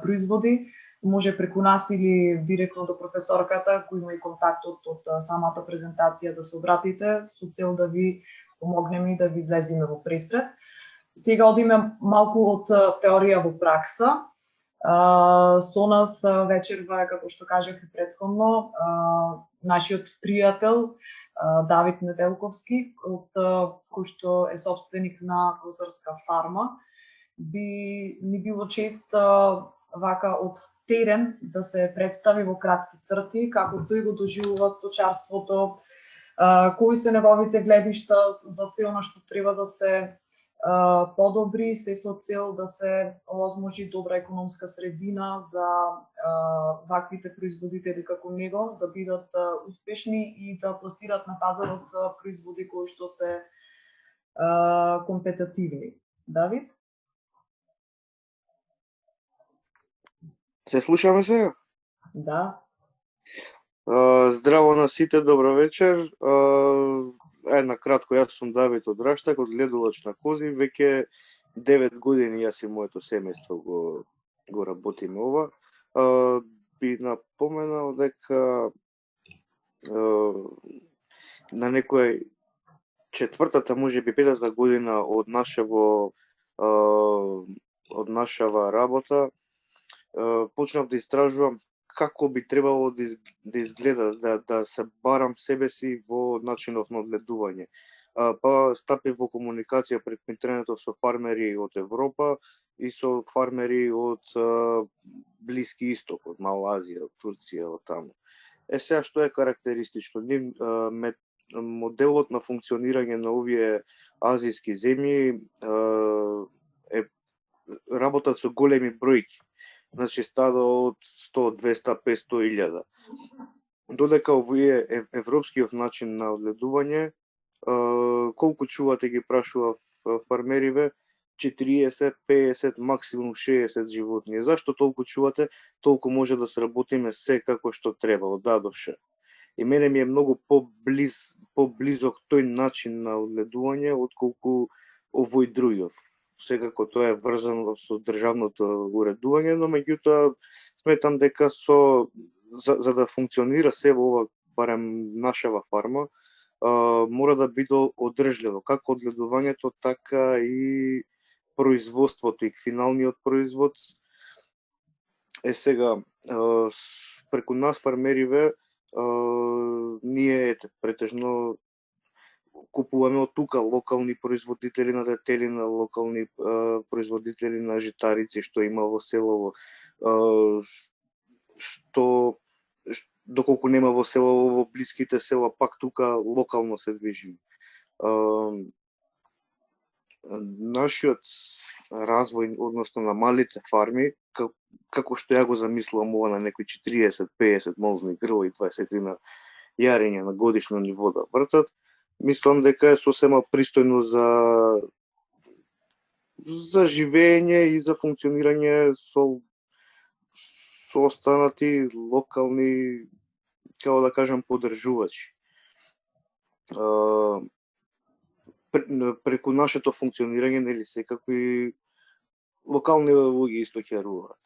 производи, може преку нас или директно до професорката, кој има и контактот од самата презентација, да се обратите со цел да ви помогнеме и да ви излеземе во пресред. Сега одиме малку од теорија во пракса. Со нас вечерва, како што кажав и претходно, нашиот пријател Давид Неделковски, кој што е собственик на Козарска фарма. Би ни било чест вака од терен да се представи во кратки црти како тој го доживува сточарството, кои се неговите гледишта за се она што треба да се подобри, се со цел да се овозможи добра економска средина за ваквите производители како него, да бидат успешни и да пласират на пазарот производи кои што се компетитивни. Давид? Се слушаме сега? Да. Здраво на сите, добро вечер. На кратко, јас сум Давид од Раштак, одгледувач на кози. Веќе 9 години јас и моето семејство го работиме ова. Би напоменал дека на некој четвртата, може би петата година од нашава работа, почнав да истражувам како би требало да изгледа, да се барам себе си во начинот на одгледување. Па стапив во комуникација преку интернетот со фармери од Европа и со фармери од Блиски Исток, од Малазија, од Турција, од таму. Сега што е карактеристично? Моделот на функционирање на овие азиски земји работат со големи бројки. Значи стада од 100, 200, 500 илјада. Додека овие европскиот начин на одгледување, колку чувате ги прашува фармериве, 40, 50, максимум 60 животни. Зашто толку чувате? Толку може да сработиме се како што треба, од А до Ш. И мене ми е многу поблизок тој начин на одгледување отколку овој другиот. Секако тоа е врзано со државното уредување, но меѓутоа сметам дека за да функционира се во ова, барем нашава фарма, мора да биде одржливо, како одгледувањето, така и производството и финалниот производ е сега преку нас фармериве ние претежно купуваме од тука локални производители на детелина, локални производители на житарици што има во селово, што доколку нема во селово, во блиските села, пак тука локално се движиме. Нашиот развој, односно на малите фарми, како што ја го замислувам ова на некои 40-50 молзни грла и 20 јарења на годишно ниво да вртат, мислам дека е сосема пристојно за живење и за функционирање со останати локални, како да кажам, поддржувачи. Преку нашето функционирање, нели, секако и локални луѓе исто ќе руват.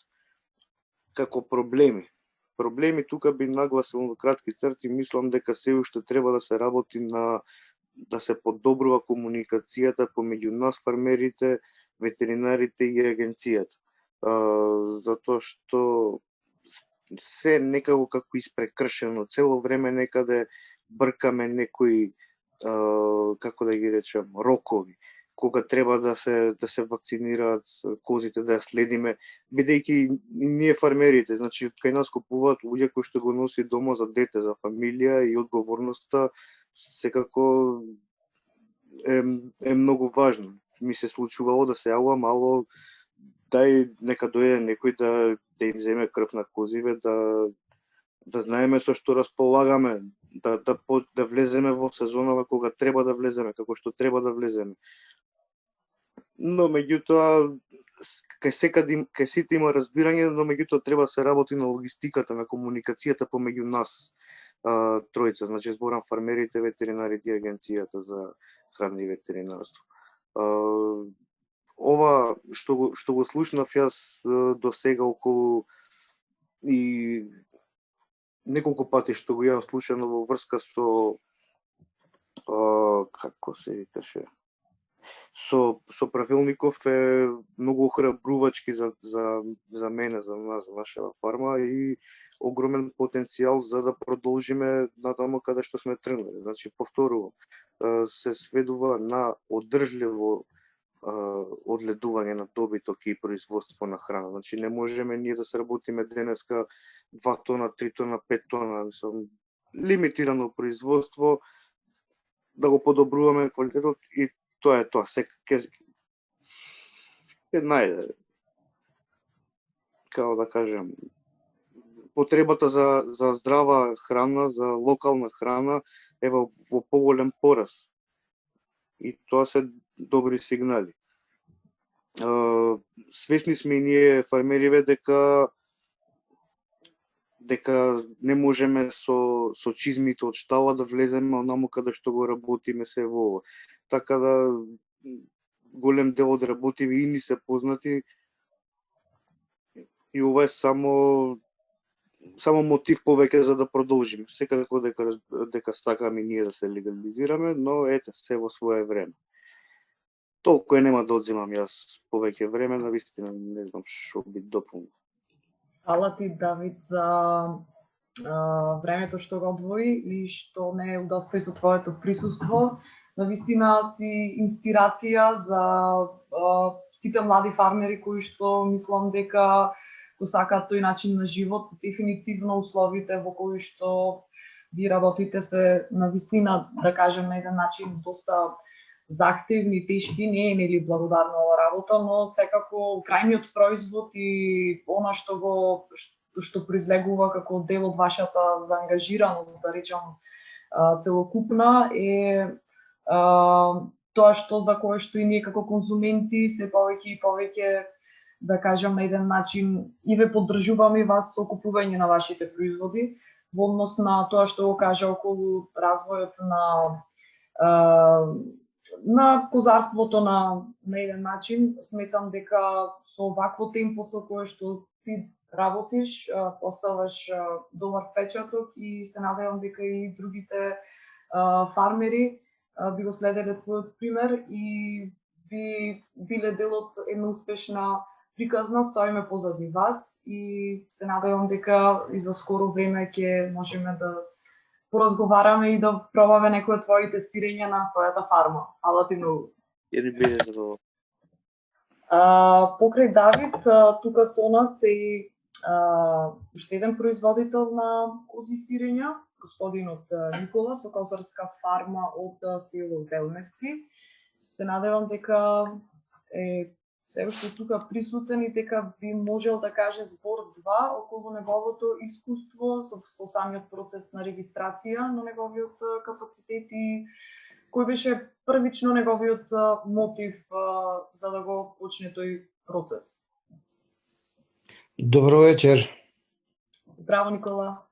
Како проблеми тука би нагласил во кратки црти, мислам дека се уште треба да се работи да се подобрува комуникацијата помеѓу нас фармерите, ветеринарите и агенцијата. Затоа што се некако како испрекршено, цело време некаде бркаме некои, како да ги речем, рокови, кога треба да се вакцинираат козите, да ја следиме, бидејќи и ние фармерите, значи кај нас купуваат луѓе кои што го носи дома за дете, за фамилија, и одговорноста секако е многу важно. Ми се случувало да се јавувам, ало, нека дојде некој да им земе крв на козиве, да знаеме со што располагаме, да влеземе во сезонава кога треба да влеземе, како што треба да влеземе. Но меѓутоа, кај сите има разбирање, но меѓутоа треба да се работи на логистиката, на комуникацијата помеѓу нас тројца, значи зборам фармерите, ветеринарите и агенцијата за храна и ветеринарство. Ова што го слушнав јас до сега околу и неколку пати што го јавам слушано во врска со како се викаше, со правилников е многу охрабрувачки за мене, за нас, за нашата фарма, и огромен потенцијал за да продолжиме натаму каде што сме тргнали. Значи, повторувам, се сведува на одржливо одледување на добиток и производство на храна. Значи, не можеме ние да се работиме денеска 2 тона, 3 тона, 5 тона, лимитирано производство, да го подобруваме квалитетот, и тоа е тоа. Најде, како да кажем, потребата за здрава храна, за локална храна е во поголем пораст. И тоа се добри сигнали. Свесни сме и ние фармериве дека не можеме со чизмите од штала да влеземе онаму каде што го работиме се во ова. Така да голем дел од работиви и ни се познати, и ова е само мотив повеќе за да продолжиме. Секако дека сакаме ние да се легализираме, но ете, се во свое време. Толку нема да одземам јас повеќе време, навистина не знам што би дополнил. Фала ти, Давид, за времето што го одвои и што не удостои со твоето присуство. Навистина си инспирација за сите млади фармери кои што мислам дека го сакаат тој начин на живот. Дефинитивно условите во кои што ви работите се навистина, да кажем, на еден начин доста захтевни, тешки, не е нели благодарна ова работа, но секако крајниот производ и она што произлегува како дел од вашата заангажираност, да речам, целокупна, е тоа за кое што и ние како конзументи се повеќе и повеќе, да кажам, на еден начин и ве поддржуваме вас со купување на вашите производи, во однос на тоа што го кажа околу развојот на козарството на еден начин. Сметам дека со вакво темпо со кое што ти работиш, поставаш добар впечаток, и се надевам дека и другите фармери би го следеле твојот пример и би биле дел од една успешна приказна, стоиме позади вас и се надевам дека и за скоро време ќе можеме да поразговараме и да пробаме некои од твоите сирења на твојата фарма. Фала ти многу. Ја не биде задоволен. Покрај Давид, тука со нас е и уште еден производител на кози сирења, господинот Никола со козарска фарма од село Велневци. Се надевам дека е се уште тука присутен и дека би можел да каже збор-два околу неговото искуство со самиот процес на регистрација на неговиот капацитет и кој беше првично неговиот мотив за да го почне тој процес. Добро вечер. Здраво, Никола.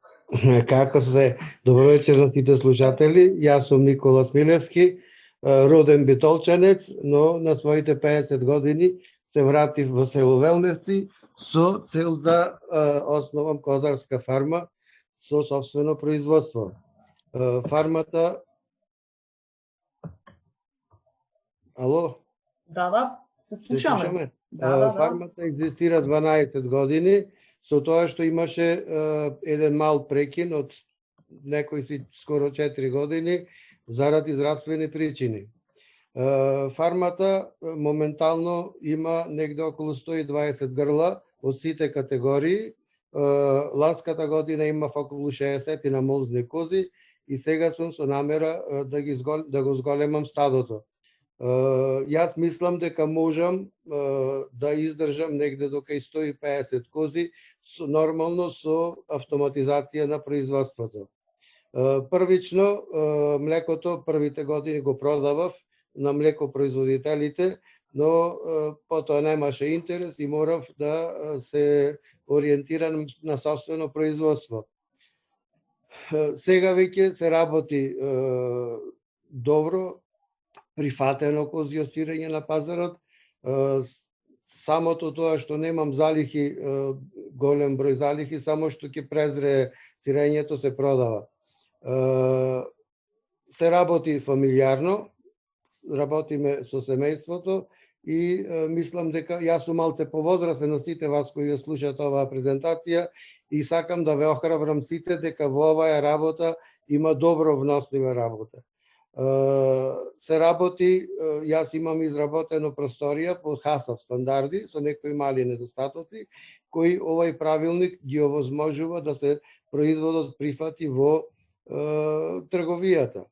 Како сте? Добро вечер на сите слушатели. Јас сум Никола Смилевски, роден битолчанец, но на своите 50 години се вратив во село Велневци со цел да основам козарска фарма со собствено производство. Фармата... Ало? Да, се слушаме. Фармата екзистира 12 години, со тоа што имаше еден мал прекин од некои си скоро 4 години заради здравствени причини. Фармата моментално има негде околу 120 грла од сите категории. Ланската година имав околу 60 на молзни кози и сега сум со намера да го зголемам стадото. Јас мислам дека можам да издржам негде до кај 150 кози нормално со автоматизација на производството. Првично, млекото првите години го продавав на млекопроизводителите, но потоа немаше интерес и морав да се ориентирам на собствено производство. Сега веќе се работи добро, прифатено козјо сирење на пазарот. Самото тоа што немам залихи, голем број залихи, само што ќе презре сирењето се продава. Се работи фамилиарно, работиме со семејството и мислам дека јас сум малце повозрасен од сите вас кои ја слушаат оваа презентација и сакам да ве охрабрам сите дека во оваа работа има добро внослива работа. Се работи, јас имам изработено просторија по ХАСАВ стандарди со некои мали недостатоци кои овој правилник ги овозможува да се производот прифати во трговијата.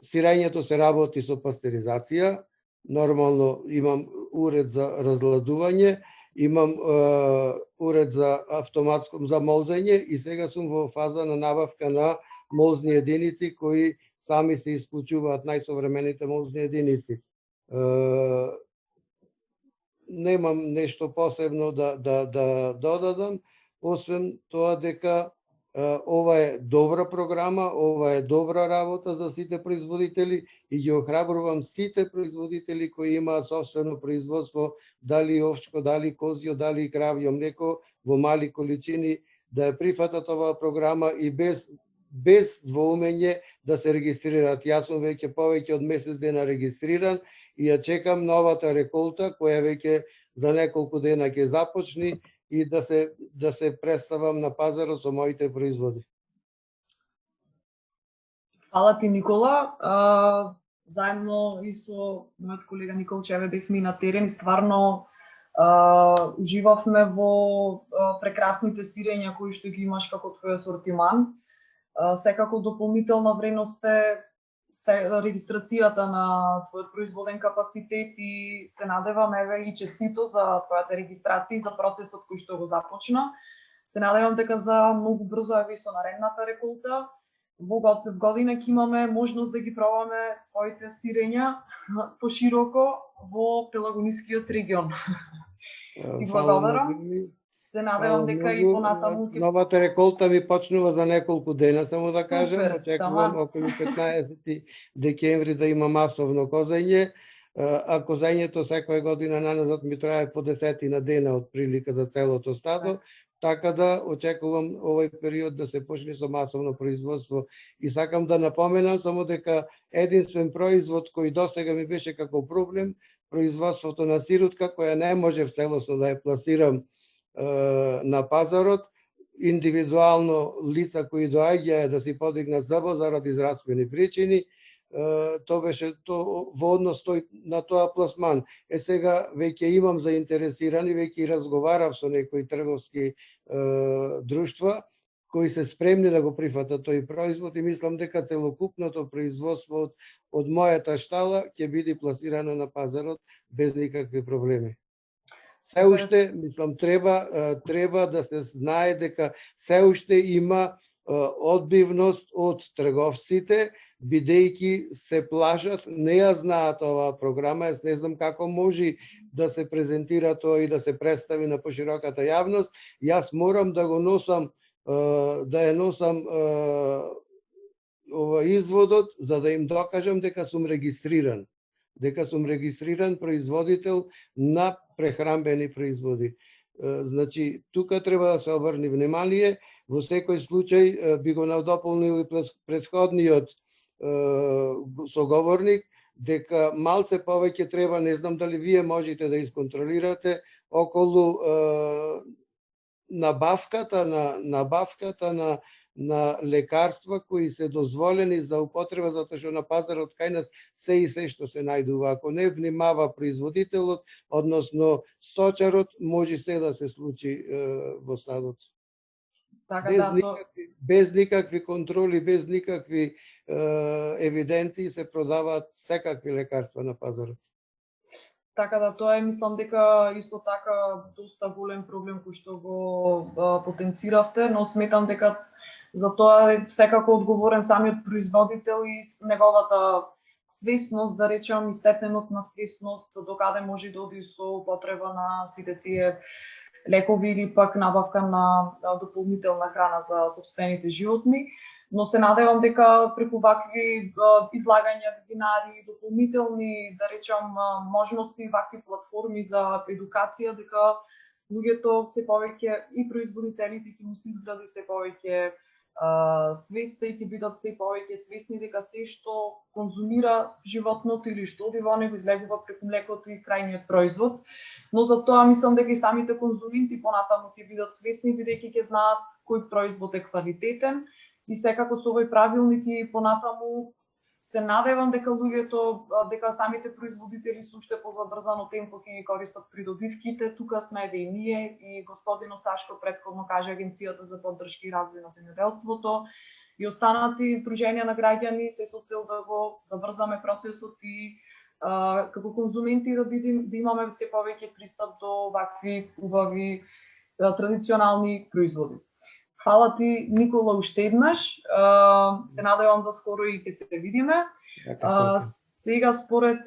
Сирењето се работи со пастеризација, нормално имам уред за разладување, имам уред за автоматско за молзење и сега сум во фаза на набавка на молзни единици кои сами се исклучуваат најсовремените молзни единици. Немам нешто посебно да додадам, освен тоа дека ова е добра програма, ова е добра работа за сите производители и ги охрабрувам сите производители кои имаат собствено производство, дали овчко, дали козјо, дали кравјо млеко во мали количини, да ја прифатат оваа програма и без двоумење да се регистрираат. Јас сум веќе повеќе од месец дена регистриран и ја чекам новата реколта која веќе за неколку дена ќе започне и да се представам на пазарот со моите производи. Фала ти, Никола. Заедно и со мојот колега Никол Чеве бевме на терен и стварно уживавме во прекрасните сирења кои што ги имаш како твој асортиман. Секако дополнителна вредност е регистрацијата на твојот производен капацитет и се надевам еве и честито за твојата регистрација и за процесот кој што го започна. Се надевам дека за многу брзо еве и со наредната реколта во година ќе имаме можност да ги пробаме твоите сирења пошироко во Пелагонискиот регион. Ти благодарам. Се надевам дека и понатаму ќе... Новата реколта ми почнува за неколку дена, само да кажем. Очекувам околу 15 декември да има масовно козење. А козењето секоја година наназад ми трае по 10 дена од прилика за целото стадо. така да очекувам овој период да се почне со масовно производство. И сакам да напоменам само дека единствен производ кој досега ми беше како проблем, производството на сирутка, која не можев целосно да ја пласирам на пазарот, индивидуално лица кои доаѓаа да си подигнат зъбот заради здравствени причини, тоа беше во однос на тоа пласман. Сега веќе имам заинтересирани, веќе разговарав со некои трговски друштва кои се спремни да го прифатат тој производ и мислам дека целокупното производство од мојата штала ќе биде пласирано на пазарот без никакви проблеми. Се уште, мислам, треба да се знае дека се уште има одбивност од трговците, бидејќи се плашат, не ја знаат оваа програма, јас не знам како може да се презентира тоа и да се представи на пошироката јавност. Јас морам да го носам, да ја носам изводот, за да им докажам дека сум регистриран производител на прехранбени производи. Значи, тука треба да се обрни внимание. Во секој случај би го надополнил претходниот соговорник, дека малце повеќе треба, не знам дали вие можете да исконтролирате, околу набавката на лекарства кои се дозволени за употреба, затоа што на пазарот кај нас се и се што се најдува. Ако не внимава производителот, односно сточарот, може се да се случи во стадот. Без никакви контроли, без никакви евиденции се продаваат секакви лекарства на пазарот. Така да тоа е, мислам дека исто така доста голем проблем кој што го потенциравте, но сметам дека за тоа е секако одговорен самиот производител и неговата свесност, да речем, и степенот на свесност докаде може да оди со употреба на сите тие лекови или пак набавка на дополнителна храна за собствените животни. Но се надевам дека преку вакви излагања, вебинари, дополнителни, да речем, можности, вакви платформи за едукација, дека луѓето се повеќе и производителите ќе му се изгради се повеќе свеста и ќе бидат се повеќе свесни дека се што конзумира животното или што оди во него излегува преку млекото и крајниот производ. Но за тоа мислам дека и самите конзументи понатаму ќе бидат свесни, бидејќи ќе знаат кој производ е квалитетен. И секако со овој правилник и понатаму се надевам дека луѓето, дека самите производители со уште позабрзано темпо ќе ги користат придобивките. Тука сме и ние и господинот Сашко претходно каже Агенцијата за поддршка и развој на земјоделството и останати здруженија на граѓани се со цел да го забрзаме процесот и како конзументи да имаме се повеќе пристап до вакви убави традиционални производи. Фала ти, Никола, уште еднаш. Се надевам за скоро и ќе се видиме. Сега според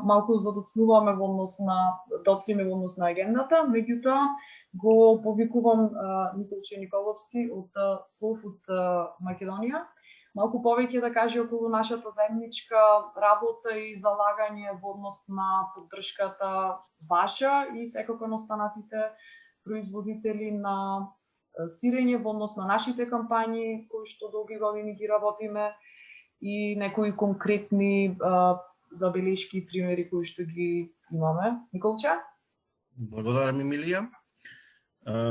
малку задоцнуваме во однос на агендата, меѓутоа го повикувам Николче Николовски од Slow Food Македонија. Малку повеќе да каже околу нашата заедничка работа и залагање во однос на поддршката ваша и секако на останатите производители на сирење во однос на нашите кампањи кои што долги години ги работиме и некои конкретни забелешки и примери кои што ги имаме. Николче? Благодарам, Емилија.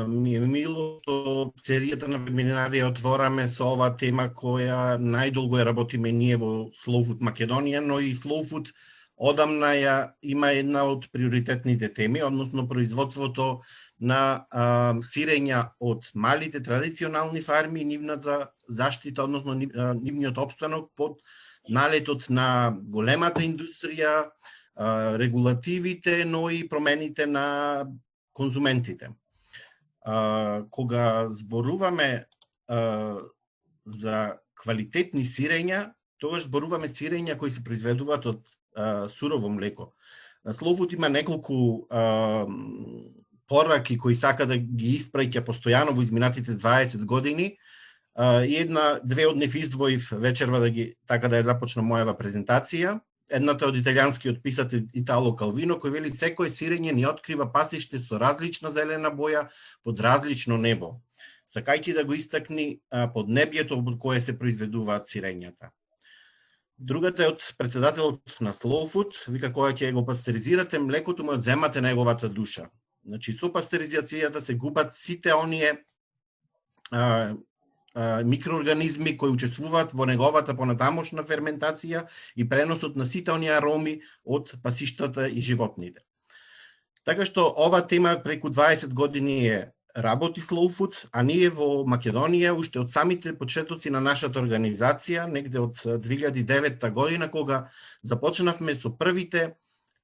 Ми е мило што серијата на вебинари отвораме со оваа тема која најдолго ја работиме ние во Slow Food Македонија, но и Slow Food одамна има една од приоритетните теми, односно производството на сирења од малите традиционални фарми и нивната заштита, односно нивниот опстанок под налетот на големата индустрија, регулативите, но и промените на конзументите. Кога зборуваме за квалитетни сирења, тогаш зборуваме сирења кои се произведуваат од сурово млеко. Slow Food има неколку пораки кои сака да ги испраќа постојано во изминатите 20 години. И две од нив издвоив вечерва така да ја започнам мојава презентација. едната од италијанскиот писател Итало Калвино, кој вели секое сирење ни открива пасиште со различна зелена боја под различно небо, сакајќи да го истакни поднебјето од кое се произведуваат сирењата. Другата е од председателот на Slow Food, вика кога ќе го пастеризирате млекото, му одземате неговата душа. Значи, со пастеризацијата се губат сите оние микроорганизми кои учествуваат во неговата понатамошна ферментација и преносот на сите оние ароми од пасиштата и животните. Така што ова тема преку 20 години работи Slow Food, а ние во Македонија уште од самите почетоци на нашата организација, негде од 2009 година, кога започнавме со првите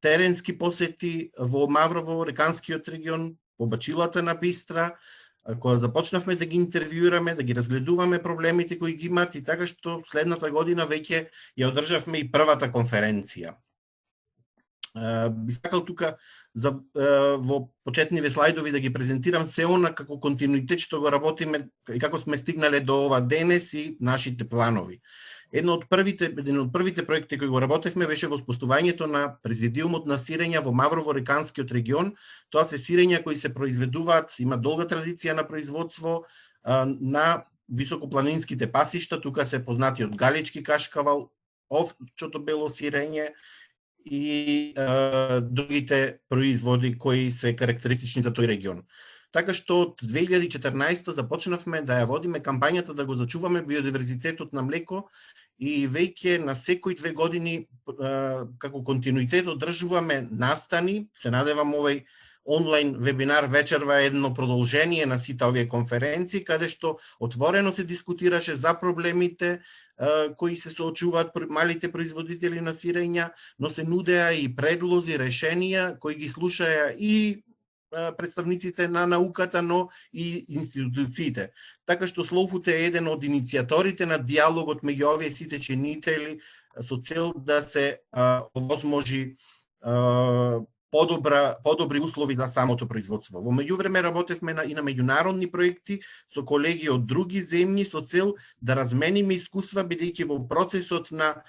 теренски посети во Маврово, Реканскиот регион, по бачилата на Бистра, кога започнавме да ги интервјуираме, да ги разгледуваме проблемите кои ги имаат, и така што следната година веќе ја одржавме и првата конференција. Би сакал тука во почетниве слайдови да ги презентирам се она како континуитет што го работиме и како сме стигнале до ова денес и нашите планови. Еден од првите проекти кои го работевме беше воспоставувањето на президиумот на сирења во Маврово-Реканскиот регион. Тоа се сирења кои се произведуваат, има долга традиција на производство на високопланинските пасишта, тука се познатиот галички кашкавал, овчото бело сирење и другите производи кои се карактеристични за тој регион. Така што од 2014 започнавме да ја водиме кампањата да го зачуваме биодиверзитетот на млеко и веќе на секои 2 години како континуитет одржуваме настани. Се надевам овој онлайн вебинар вечерва едно продолжение на сите овие конференции, каде што отворено се дискутираше за проблемите кои се соочуваат малите производители на сирења, но се нудеа и предлози, решенија кои ги слушаја и представниците на науката, но и институциите. Така што Slow Food е еден од иницијаторите на диалогот меѓу овие сите чинители со цел да се овозможи подобри услови за самото производство. Во меѓувреме работевме и на меѓународни проекти со колеги од други земји со цел да размениме искуства, бидејќи во процесот на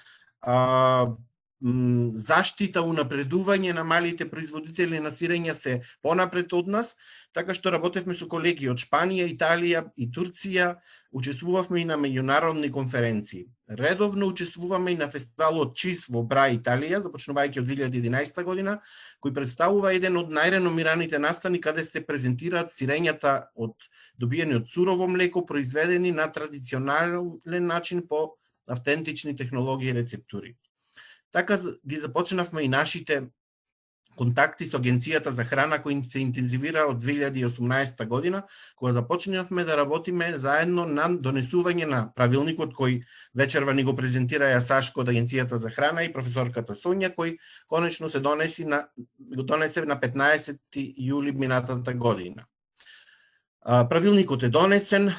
заштита, унапредување на малите производители на сирења се понапред од нас, така што работевме со колеги од Шпанија, Италија и Турција, учествувавме и на меѓународни конференции. Редовно учествуваме и на фестивалот ЧИС во Бра, Италија, започнувајќи од 2011 година, кој представува еден од најреномираните настани каде се презентираат сирењата добиени од сурово млеко, произведени на традиционален начин по автентични технологии и рецептури. Така ги започнавме и нашите контакти со Агенцијата за храна, кој се интензивира од 2018 година, кога започнавме да работиме заедно на донесување на правилникот кој вечерва ни го презентира ја Сашко од Агенцијата за храна и професорката Сонја, кој конечно се донесе на 15 јули минатата година. Правилникот е донесен,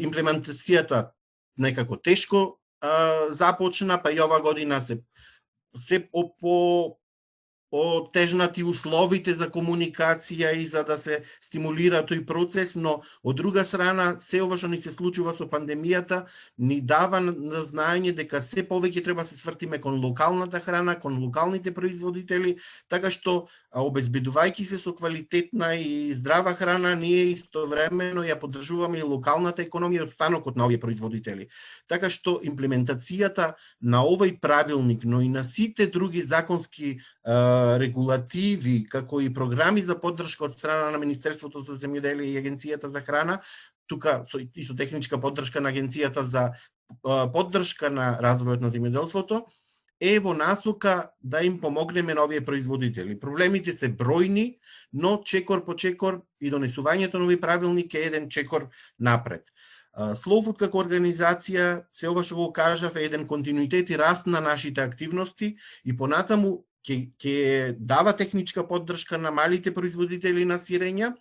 имплементацијата некако тешко започна, па и ова година се потежнати условите за комуникација и за да се стимулира тој процес, но од друга страна се ова што ни се случува со пандемијата ни дава на знаење дека се повеќе треба се свртиме кон локалната храна, кон локалните производители, така што обезбедувајќи се со квалитетна и здрава храна, ние истовремено ја поддржуваме и локалната економија од станокот на овие производители. Така што имплементацијата на овој правилник, но и на сите други законски регулативи, како и програми за поддршка од страна на Министерството за земјоделие и Агенцијата за храна, тука и со техничка поддршка на Агенцијата за поддршка на развојот на земјоделството, е во насока да им помогнеме на овие производители. Проблемите се бројни, но чекор по чекор и донесувањето на овој правилник е еден чекор напред. Slow Food како организација, се ова што го кажав, е еден континуитет и раст на нашите активности и понатаму ќе дава техничка поддршка на малите производители на сирења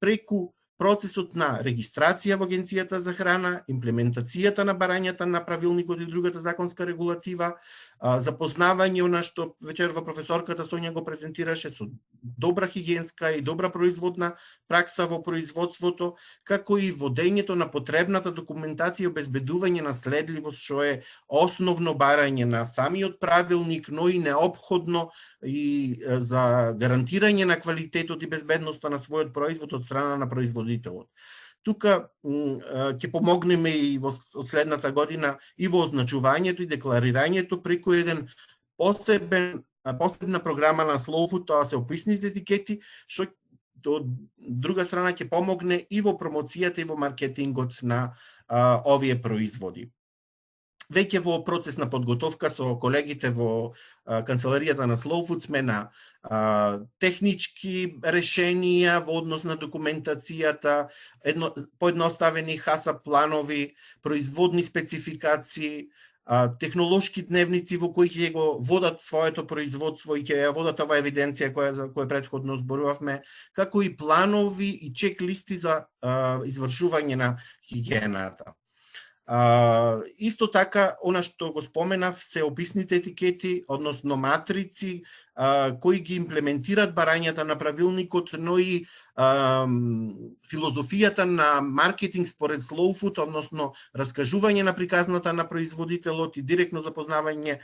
преку процесот на регистрација во Агенцијата за храна, имплементацијата на барањата на правилникот и другата законска регулатива, запознавање она што вечерва професорката Сонја го презентираше со добра хигиенска и добра производна пракса во производството, како и водењето на потребната документација и обезбедување на следливост, што е основно барање на самиот правилник, но и неопходно и за гарантирање на квалитетот и безбедноста на својот производ од страна на производителот. Тука ќе помогнеме и од следната година и во означувањето и декларирањето преку еден посебна програма на Slow Food, тоа се описните етикети, што од друга страна ќе помогне и во промоцијата и во маркетингот на овие производи. Веќе во процес на подготовка со колегите во канцеларијата на Slow Food сме на технички решенија во однос на документацијата, поедноставени хаса планови, производни спецификации, технолошки дневници во кои ќе го водат своето производство и ќе ја водат оваа евиденција за која претходно зборувавме, како и планови и чек-листи за извршување на хигиената. Исто така, она што го споменав, се описните етикети, односно матрици, кои ги имплементираат барањата на правилникот, но и филозофијата на маркетинг според Slow Food, односно раскажување на приказната на производителот и директно запознавање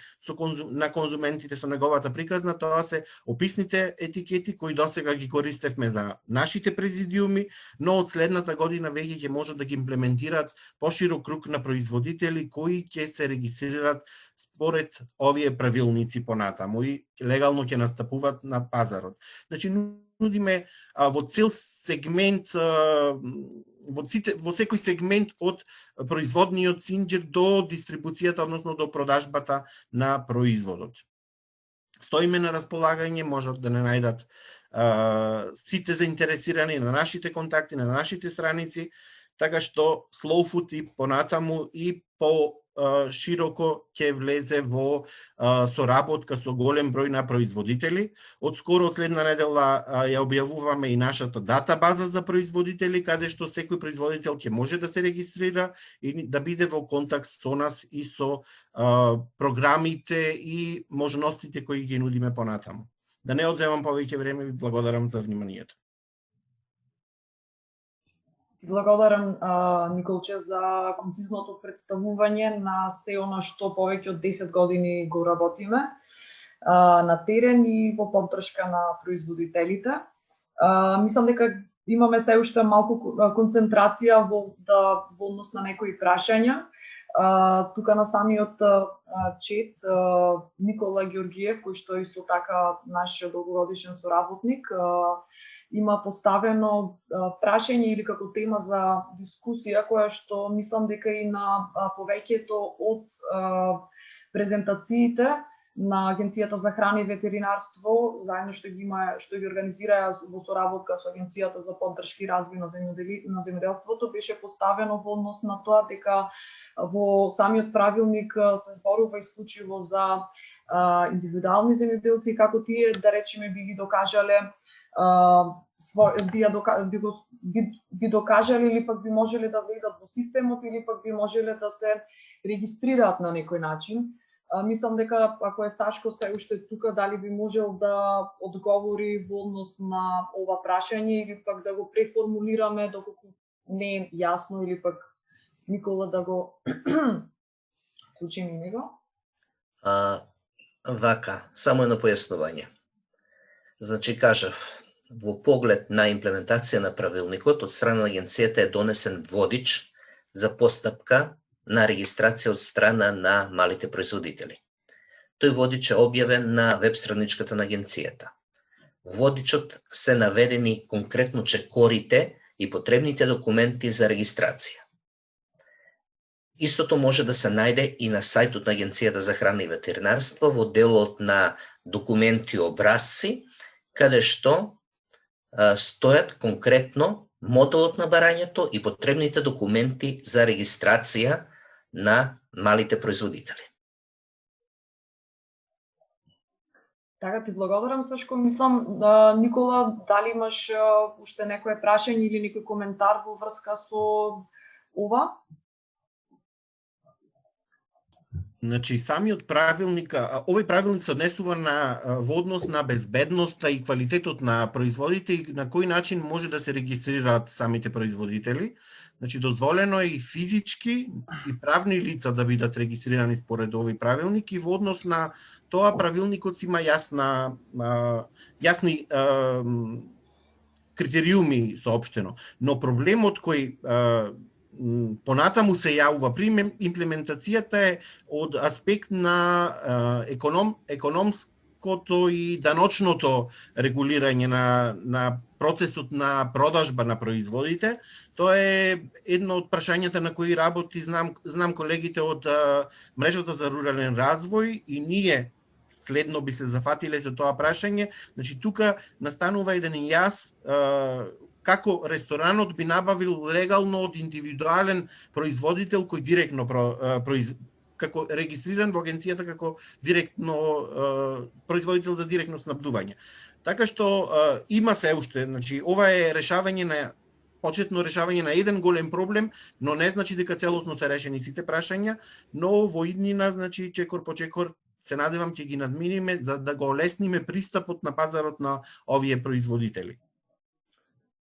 на конзументите со неговата приказна, тоа се описните етикети кои досега ги користевме за нашите президиуми, но од следната година веќе ќе можат да ги имплементираат поширок круг на производители кои ќе се регистрираат според овие правилници понатаму и легално ќе настапуваат на пазарот. Значи, нудиме во цел сегмент, во секој сегмент од производниот синџир до дистрибуцијата, односно до продажбата на производот. Стоиме на располагање, можат да не најдат сите заинтересирани на нашите контакти, на нашите страници, така што Slow Food и понатаму и по широко ќе влезе во соработка со голем број на производители. Од скоро, од следна недела, ја објавуваме и нашата датабаза за производители, каде што секој производител ќе може да се регистрира и да биде во контакт со нас и со програмите и можностите кои ги нудиме понатаму. Да не одземам повеќе време, ви благодарам за вниманието. Благодарам, Николче, за концизното представување на се она што повеќе од 10 години го работиме на терен и во поддршка на производителите. Мислам дека имаме се уште малку концентрација во однос на некои прашања. Тука на самиот чет Никола Георгиев, кој што исто така наш долгогодишен соработник, има поставено прашање или како тема за дискусија, која што мислам дека и на повеќето од презентациите на Агенцијата за храна и ветеринарство, заедно што ги организира во соработка со Агенцијата за поддршка и развој на земјоделството, беше поставено во однос на тоа дека во самиот правилник се зборува исклучиво за индивидуални земјоделци, како тие, да речеме, би ги докажале би докажале или пак би можеле да влезат во системот или пак би можеле да се регистрираат на некој начин. Мислам дека ако е Сашко се уште тука, дали би можел да одговори во однос на ова прашање или пак да го преформулираме доколку не е јасно или пак Никола да го вклучим и него. Вака, само едно појаснување. Значи, кажав, во поглед на имплементација на правилникот, од страна на агенцијата е донесен водич за постапка на регистрација од страна на малите производители. Тој водич е објавен на веб страничката на агенцијата. Во водичот се наведени конкретно чекорите и потребните документи за регистрација. Истото може да се најде и на сајтот на Агенцијата за храна и ветеринарство во делот на документи и образци, каде што стојат конкретно модулот на барањето и потребните документи за регистрација на малите производители. Така, ти благодарам, Сашко. Мислам, Никола, дали имаш уште некое прашање или некој коментар во врска со ова? Значи, самиот правилник, овој правилник се однесува во однос на безбедноста и квалитетот на производите и на кој начин може да се регистрираат самите производители. Значи, дозволено е и физички и правни лица да бидат регистрирани според овој правилник и во однос на тоа правилникот има јасни критериуми соопштено. Но проблемот кој понатаму се јавува при имплементацијата е од аспект на економското и даночното регулирање на процесот на продажба на производите. Тоа е едно од прашањата на кои работи знам колегите од мрежата за рурален развој и ние следно би се зафатиле за тоа прашање. Значи тука настанува еден јас како ресторанот би набавил легално од индивидуален производител кој директно како регистриран во агенцијата како директно производител за директно снабдување. Така што има се уште, значи ова е почетно решавање на еден голем проблем, но не значи дека целосно се решени сите прашања, но во иднина, значи чекор по чекор се надевам ќе ги надминиме за да го олесниме пристапот на пазарот на овие производители.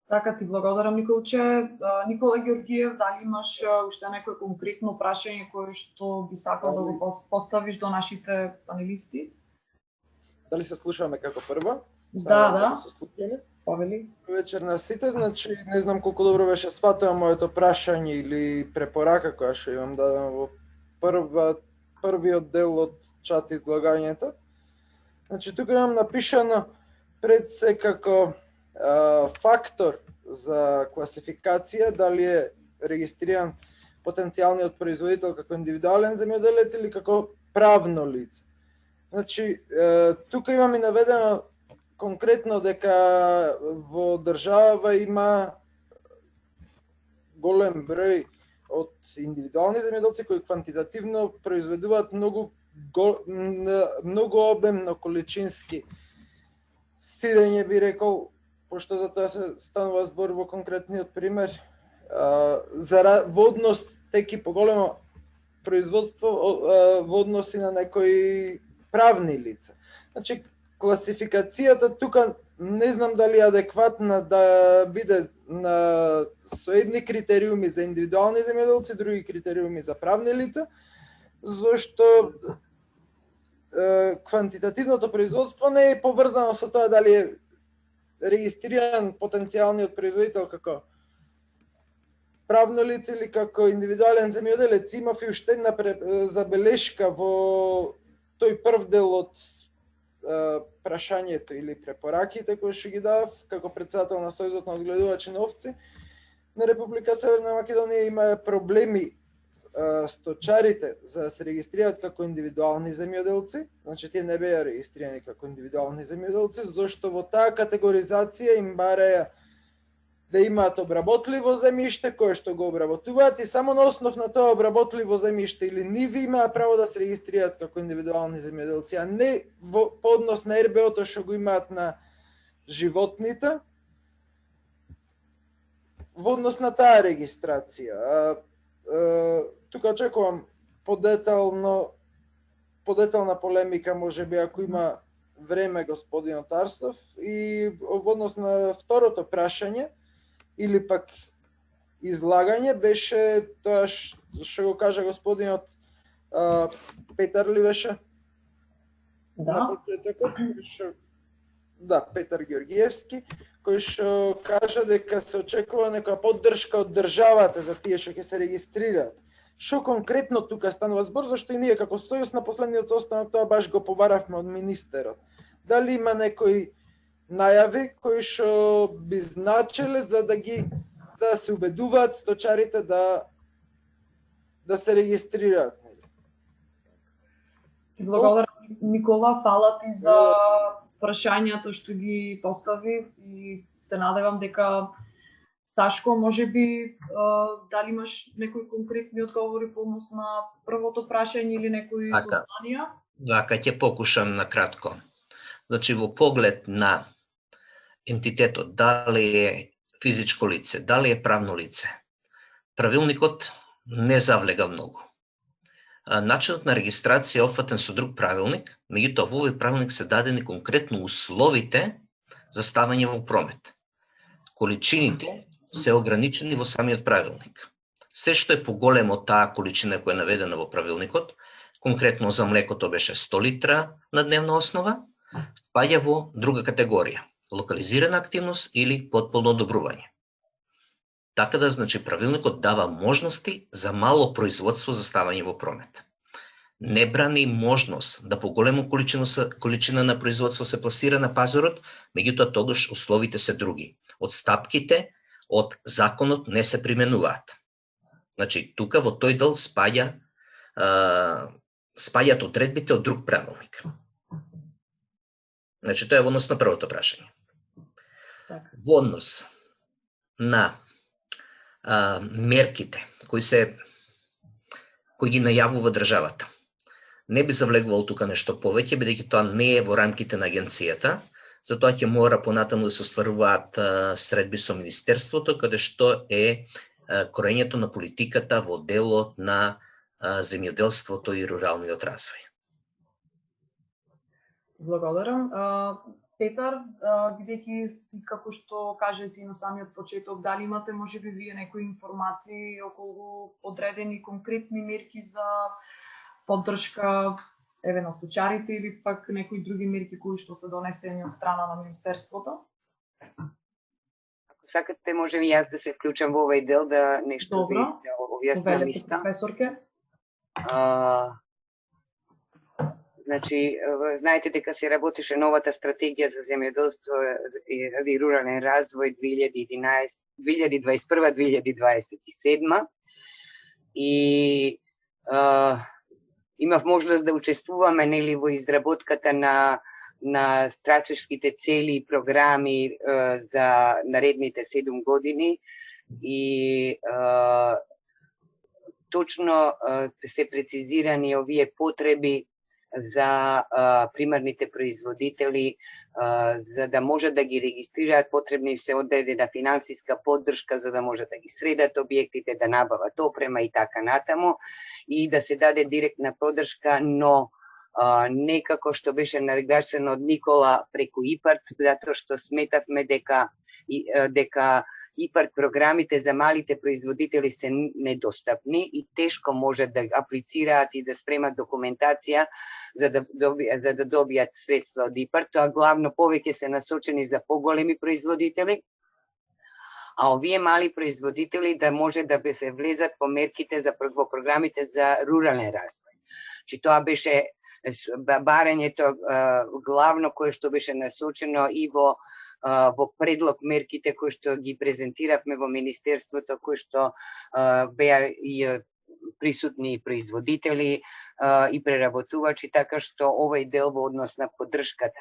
Така, ти благодарам, Николче. Никола Георгиев, дали имаш уште некој конкретно прашање кое што би сакал да го поставиш до нашите панелисти? Дали се слушаме како прво? Да. Се слушаме. Повели. Вечер на сите, значи не знам колку добро беше сватено моето прашање или препорака која што имам да дадам во првиот дел од чат излагањето. Значи тука имам напишано пред се како фактор за класификација дали е регистриран потенцијалниот производител како индивидуален земјоделец или како правно лице. Значи тука имам и наведено конкретно дека во држава има голем број од индивидуални земјоделци кои квантитативно произведуваат многу обемно количински сирење, би рекол, пошто за тоа се станува збор во конкретниот пример, во однос теки поголемо производство во односи на некои правни лица. Значи, класификацијата тука не знам дали е адекватна да биде со едни критериуми за индивидуални земјоделци, други критериуми за правни лица, зашто квантитативното производство не е поврзано со тоа дали е регистриран потенцијалниот производител како правно лице или како индивидуален земјоделец. Имав и уште една забелешка во тој прв дел од прашањето или препораките кои што ги дав како председател на Сојузот на одгледувачи на овци на Република Северна Македонија. Има проблеми сточарите за да се регистрираат како индивидуални земјоделци, значи тие не беа регистрирани како индивидуални земјоделци, зашто во таа категоризација им бараја да имаат обработливо земјиште кое што го обработуваат и само на основ на тоа обработливо земјиште или ниви имаат право да се регистрираат како индивидуални земјоделци, а не по однос на РБО-то што го имаат на животните во однос на таа регистрација. Тука очекувам подетална полемика, можеби ако има време, господинот Арстов, и во однос на второто прашање или пак излагање беше тоа што го кажа господинот Петар ли беше? Да. Да, Петар Георгиевски, кој што кажа дека се очекува некоја поддршка од државата за тие што ќе се регистрираат. Што конкретно тука станува збор, зашто и ние како Сојуз на последниот состанок тоа баш го побаравме од министерот. Дали има некои најави кои што би значеле за да се убедуваат сточарите да се регистрираат? Ти благодарам, Никола, фала ти за прашањата што ги постави и се надевам дека Сашко, можеби дали имаш некои конкретни одговори по однос на првото прашање или некои сознанија? Така, ќе покушам на кратко. Значи, во поглед на ентитетот, дали е физичко лице, дали е правно лице, правилникот не завлега многу. Начинот на регистрација е опфатен со друг правилник, меѓутоа во овој правилник се дадени конкретно условите за ставање во промет. Количините се ограничени во самиот правилник. Се што е поголемо од таа количина која е наведена во правилникот, конкретно за млекото беше 100 литра на дневна основа, спаѓа во друга категорија – локализирана активност или потполно одобрување. Така да, значи, правилникот дава можности за мало производство за ставање во промет. Не брани можност да поголема количина на производство се пласира на пазарот, меѓутоа тогаш условите се други. Одстапките од законот не се применуваат. Значи, тука во тој дел спаѓаат одредбите од друг правилник. Значи, тоа е во однос на првото прашање. Во однос на мерките кои ги најавува државата. Не би завлегувал тука нешто повеќе, бидејќи тоа не е во рамките на агенцијата, затоа ќе мора понатаму да се остваруваат средби со Министерството, каде што е корењето на политиката во делот на земјоделството и руралниот развој. Благодарам. Петар, бидејќи како што кажете на самиот почеток, дали имате можеби вие некои информации околу одредени конкретни мерки за поддршка на сточарите или пак некои други мерки кои што се донесени од страна на Министерството? Ако сакате, може и јас да се вклучам во овој дел да нешто ви објаснам исто. Професорке. Значи, знаете дека се работеше новата стратегија за земјоделство и рурален развој 2021-2027 и имав можност да учествуваме нели во изработката на стратешките цели и програми за наредните 7 години и точно се прецизирани овие потреби за примарните производители, за да може да ги регистрираат, потребни се одредена финансиска поддршка за да може да ги средат објектите, да набават опрема и така натаму и да се даде директна поддршка, но не како што беше нагласено од Никола преку ИПАРТ, затоа што сметавме дека ИПАРТ програмите за малите производители се недостапни и тешко може да аплицираат и да спремат документација за да добијат средства од ИПАРТ. Тоа главно повеќе се насочени за поголеми производители, а овие мали производители да може да се влезат во мерките во програмите за рурален развој. Чи тоа беше барањето главно кое што беше насочено и во предлог мерките кои што ги презентиравме во Министерството, кои што беа и присутни и производители и преработувачи, така што овој дел во однос на поддршката.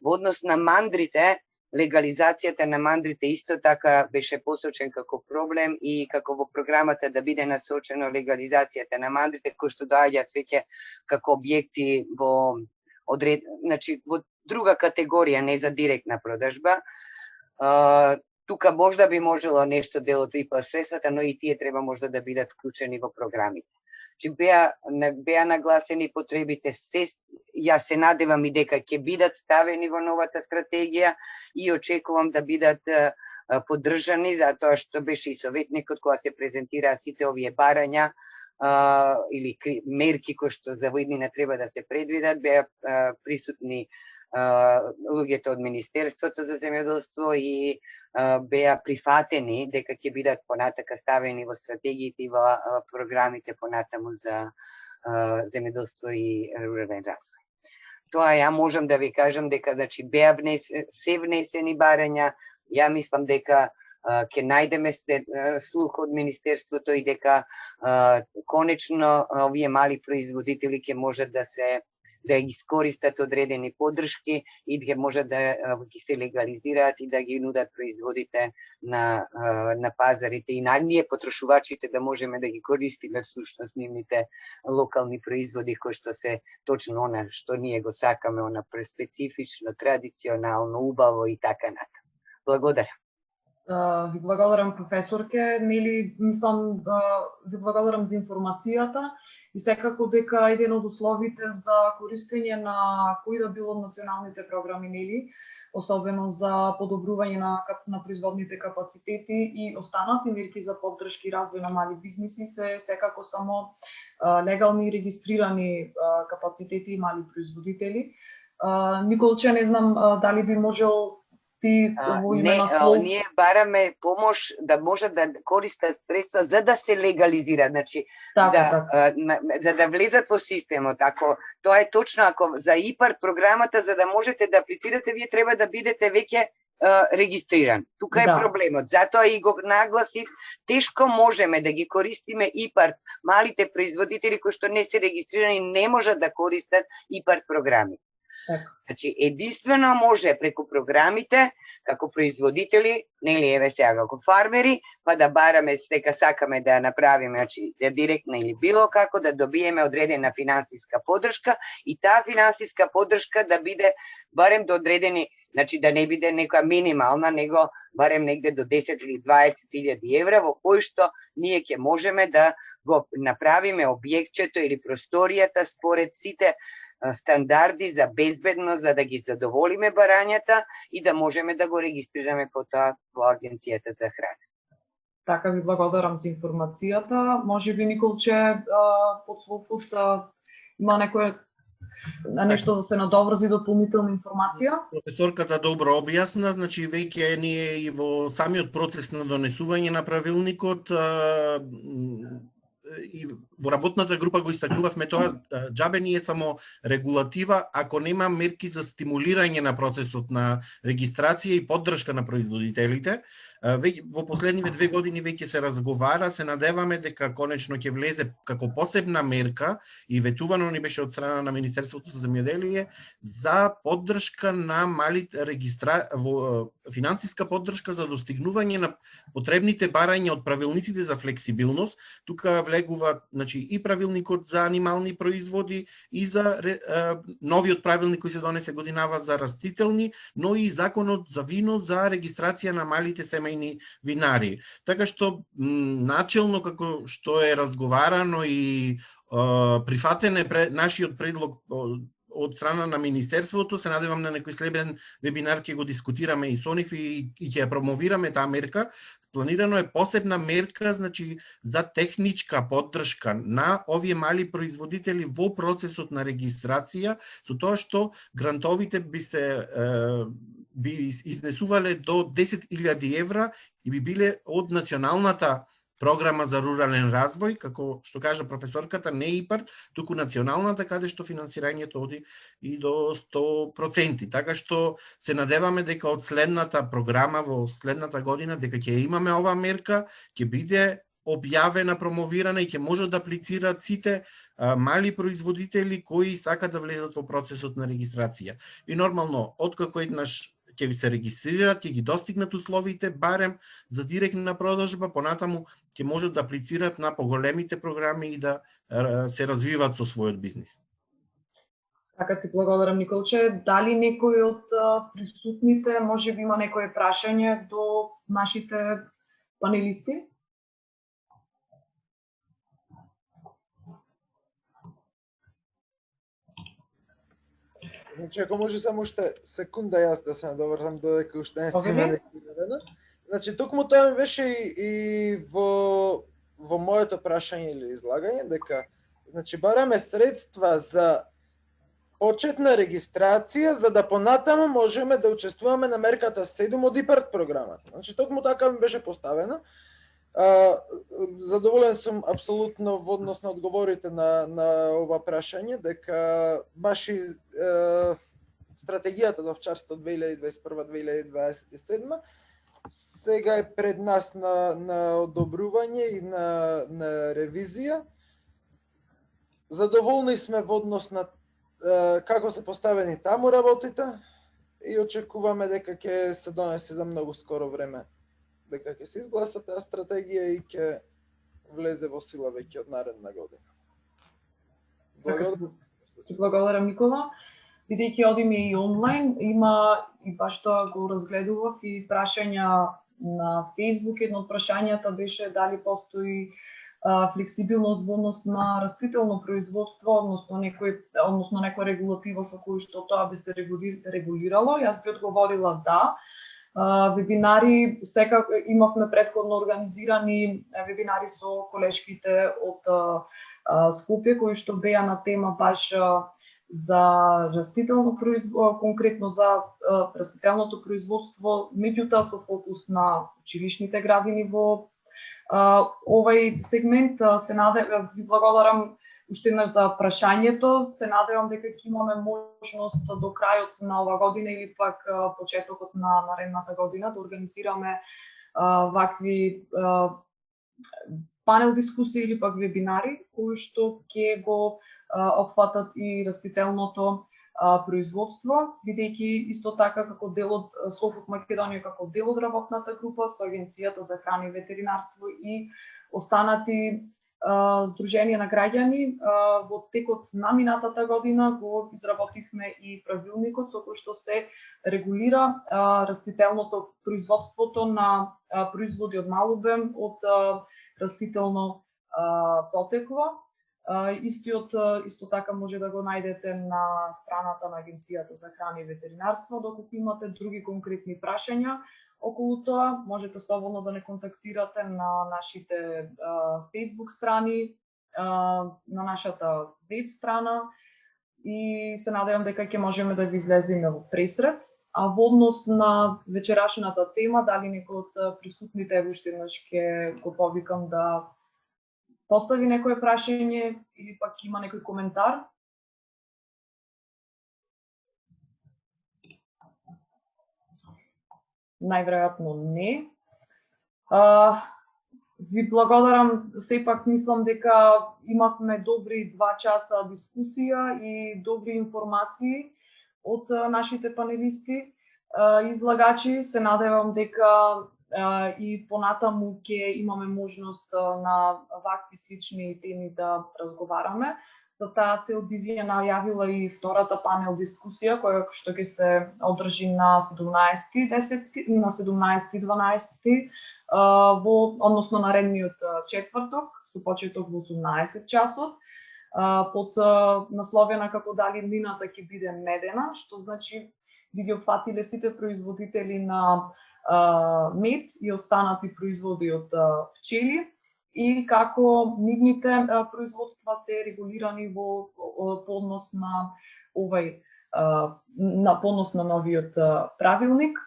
Во однос на мандрите, легализацијата на мандрите исто така беше посочен како проблем и како во програмата да биде насочено легализацијата на мандрите кои што доаѓаат веќе како објекти во друга категорија, не за директна продажба. Тука можда би можело нешто дел од ИПА средствата, но и тие треба можда да бидат вклучени во програмите. Беа нагласени потребите, јас се надевам и дека ќе бидат ставени во новата стратегија и очекувам да бидат поддржани, затоа што беше и советникот кога се презентираа сите овие барања или мерки кои што за воиднина треба да се предвидат, беа присутни луѓето од Министерството за земјоделство и беа прифатени дека ќе бидат понатака ставени во стратегиите и во програмите понатаму за земјоделство и рурален развој. Тоа ја можам да ви кажам дека беа се внесени барања, ја мислам дека ќе најдеме слух од Министерството и дека конечно овие мали производители ќе можат да се да ги искористат одредени поддршки и да може да ги се легализираат и да ги нудат производите на пазарите и на ние потрошувачите да можеме да ги користиме всушност нивните локални производи кои што се точно она што ние го сакаме, она специфично, традиционално, убаво и така натаму. Благодарам. Ви благодарам, професорке. Нели, мислам, ви благодарам за информацијата и секако дека еден од условите за користење на кои да било националните програми, нели, особено за подобрување на производните капацитети и останати мерки за поддршки и развој на мали бизниси се секако само легални и регистрирани капацитети и мали производители. Николче, не знам дали би можел ние бараме помош да може да користат средства за да се легализира, значи за да влезат во системот. Ако тоа е точно, ако за ИПАРД програмата за да можете да аплицирате, вие треба да бидете веќе регистриран. Тука е проблемот. Затоа и го нагласив, тешко можеме да ги користиме ИПАРД. Малите производители кои што не се регистрирани не можат да користат ИПАРД програми. Значи, единствено може преку програмите, како производители, нели еве сега како фармери, па да бараме дека сакаме да направиме, значи, директно или било како да добиеме одредена финансиска поддршка и таа финансиска поддршка да биде барем до одредени, значи да не биде нека минимална, него барем негде до 10 или 20.000 евра, во кои што ние ќе можеме да го направиме објектчето или просторијата според сите стандарди за безбедност, за да ги задоволиме барањата и да можеме да го регистрираме потоа во Агенцијата за храна. Така, ви благодарам за информацијата. Може би, Николче, подсловот има некој нешто да се надоврзи дополнителна информација? Професорката добро објасна, значи веќе ние и во самиот процес на донесување на правилникот и во работната група го истакнувавме тоа, џабе ни е само регулатива ако нема мерки за стимулирање на процесот на регистрација и поддршка на производителите. Во последниве 2 години веќе се разговара, се надеваме дека конечно ќе влезе како посебна мерка и ветувано ни беше од страна на Министерството за земјоделие за поддршка на малите финансиска поддршка за достигнување на потребните барања од правилниците за флексибилност. Тука влегува, значи, и правилникот за анимални производи и за новиот правилник кој се донесе годинава за растителни, но и законот за вино за регистрација на малите семејни винари. Така што начелно како што е разговарано и прифатен е нашиот предлог од страна на Министерството, се надевам на некој следен вебинар ќе го дискутираме и со нив и ќе ја промовираме таа мерка. Планирано е посебна мерка, значи, за техничка поддршка на овие мали производители во процесот на регистрација, со тоа што грантовите би изнесувале до 10.000 евра и би биле од националната програма за рурален развој, како што кажа професорката, не ИПАРД, туку националната, каде што финансирањето оди и до 100%. Така што се надеваме дека од следната програма во следната година дека ќе имаме ова мерка, ќе биде објавена, промовирана и ќе можат да аплицираат сите мали производители кои сакаат да влезат во процесот на регистрација. И нормално, откако еднаш ќе се регистрираат, ќе ги достигнат условите барем за директна продажба, понатаму ќе можат да аплицираат на поголемите програми и да се развиваат со својот бизнис. Така, ти благодарам, Николче. Дали некој од присутните може би има некое прашање до нашите панелисти? Значи, ако може само уште секунда јас да се надоврзам додека уште не си има некој. Значи, токму тоа ми беше и во моето прашање или излагање, дека значи бараме средства за почетна регистрација, за да понатаму можеме да учествуваме на мерката 7 од ИПАРД програмата. Значи, токму така ми беше поставено. Задоволен сум апсолутно во однос на одговорите на ова прашање, дека баш и стратегијата за овчарство 2021-2027 сега е пред нас на одобрување и на ревизија. Задоволни сме во однос на како се поставени таму работите и очекуваме дека ќе се донесе за многу скоро време, дека ќе се изгласа таа стратегија и ќе влезе во сила веќе од наредна година. Благодарам, Никола. Бидејќи одиме и онлайн, има и баш тоа го разгледував и прашања на Facebook. Едно од прашањата беше дали постои флексибилност во однос на растително производство, односно некоја регулатива со кој што тоа би се регулирало. Јас би одговорила да. Вебинари, секако имавме претходно организирани вебинари со колешките од Скопје кои што беа на тема баш за растително производство, конкретно за растителното производство, меѓутоа со фокус на училишните градини во овај сегмент. Се надевам, ви благодарам уште еднаш за прашањето. Се надевам дека ќе имаме можност до крајот на ова година или пак почетокот на наредната година да организираме вакви панел дискусии или пак вебинари кои што ќе го опфатат и растителното производство, бидејќи исто така како дел од Slow Food Македонија, како дел од работната група со Агенцијата за храна и ветеринарство и останати здруженија на граѓани, во текот на минатата година го изработивме и правилникот со кој што се регулира растителното производството на производи од мал обем од растително потекло. Исто така може да го најдете на страната на Агенцијата за храна и ветеринарство. Доколку имате други конкретни прашања околу тоа, можете слободно да не контактирате на нашите Facebook страни, на нашата веб страна и се надевам дека ќе можеме да ви излеземе во пресред. А во однос на вечерашната тема, дали некој од присутните уште еднаш ќе го повикам да постави некое прашање или пак има некој коментар? Најверојатно не. Ви благодарам, сепак мислам дека имавме добри 2 часа дискусија и добри информации од нашите панелисти, излагачи. Се надевам дека и понатаму ќе имаме можност на вакви слични теми да разговараме. За таа цел би ви најавила и втората панел дискусија, која што ќе се одржи на 17.12. Односно наредниот четврток, со почеток во 18 часот, под насловена како дали млината ќе биде медена, што значи би ги опфатиле сите производители на мед и останати производи од пчели и како нивните производства се регулирани по однос на на новиот правилник.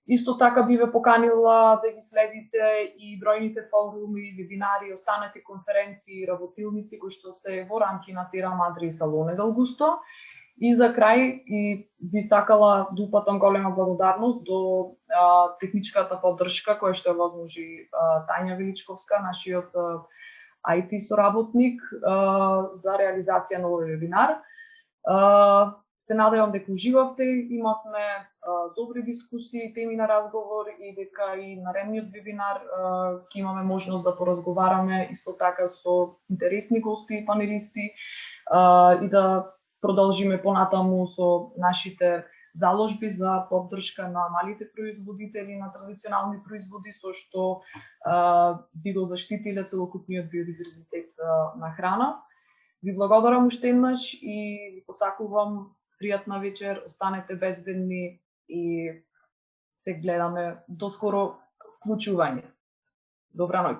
Исто така би ве поканила да ги следите и бројните форуми, вебинари, останати конференции и работилници кои што се во рамки на Тера Мадри и Салоне Делгусто. И за крај би сакала да упатам голема благодарност до техничката поддршка која што ја возможи Тања Величковска, нашиот IT соработник, за реализација на овој вебинар. Се надевам дека уживавте, имавме добри дискусии, теми на разговор и дека и наредниот вебинар ќе имаме можност да поразговараме исто така со интересни гости и панелисти и да продолжиме понатаму со нашите заложби за поддршка на малите производители на традиционални производи, со што би го заштитиле целокупниот биодиверзитет на храна. Ви благодарам уште еднаш и ви посакувам пријатна вечер, останете безбедни и се гледаме до скоро вклучување. Добра ноќ.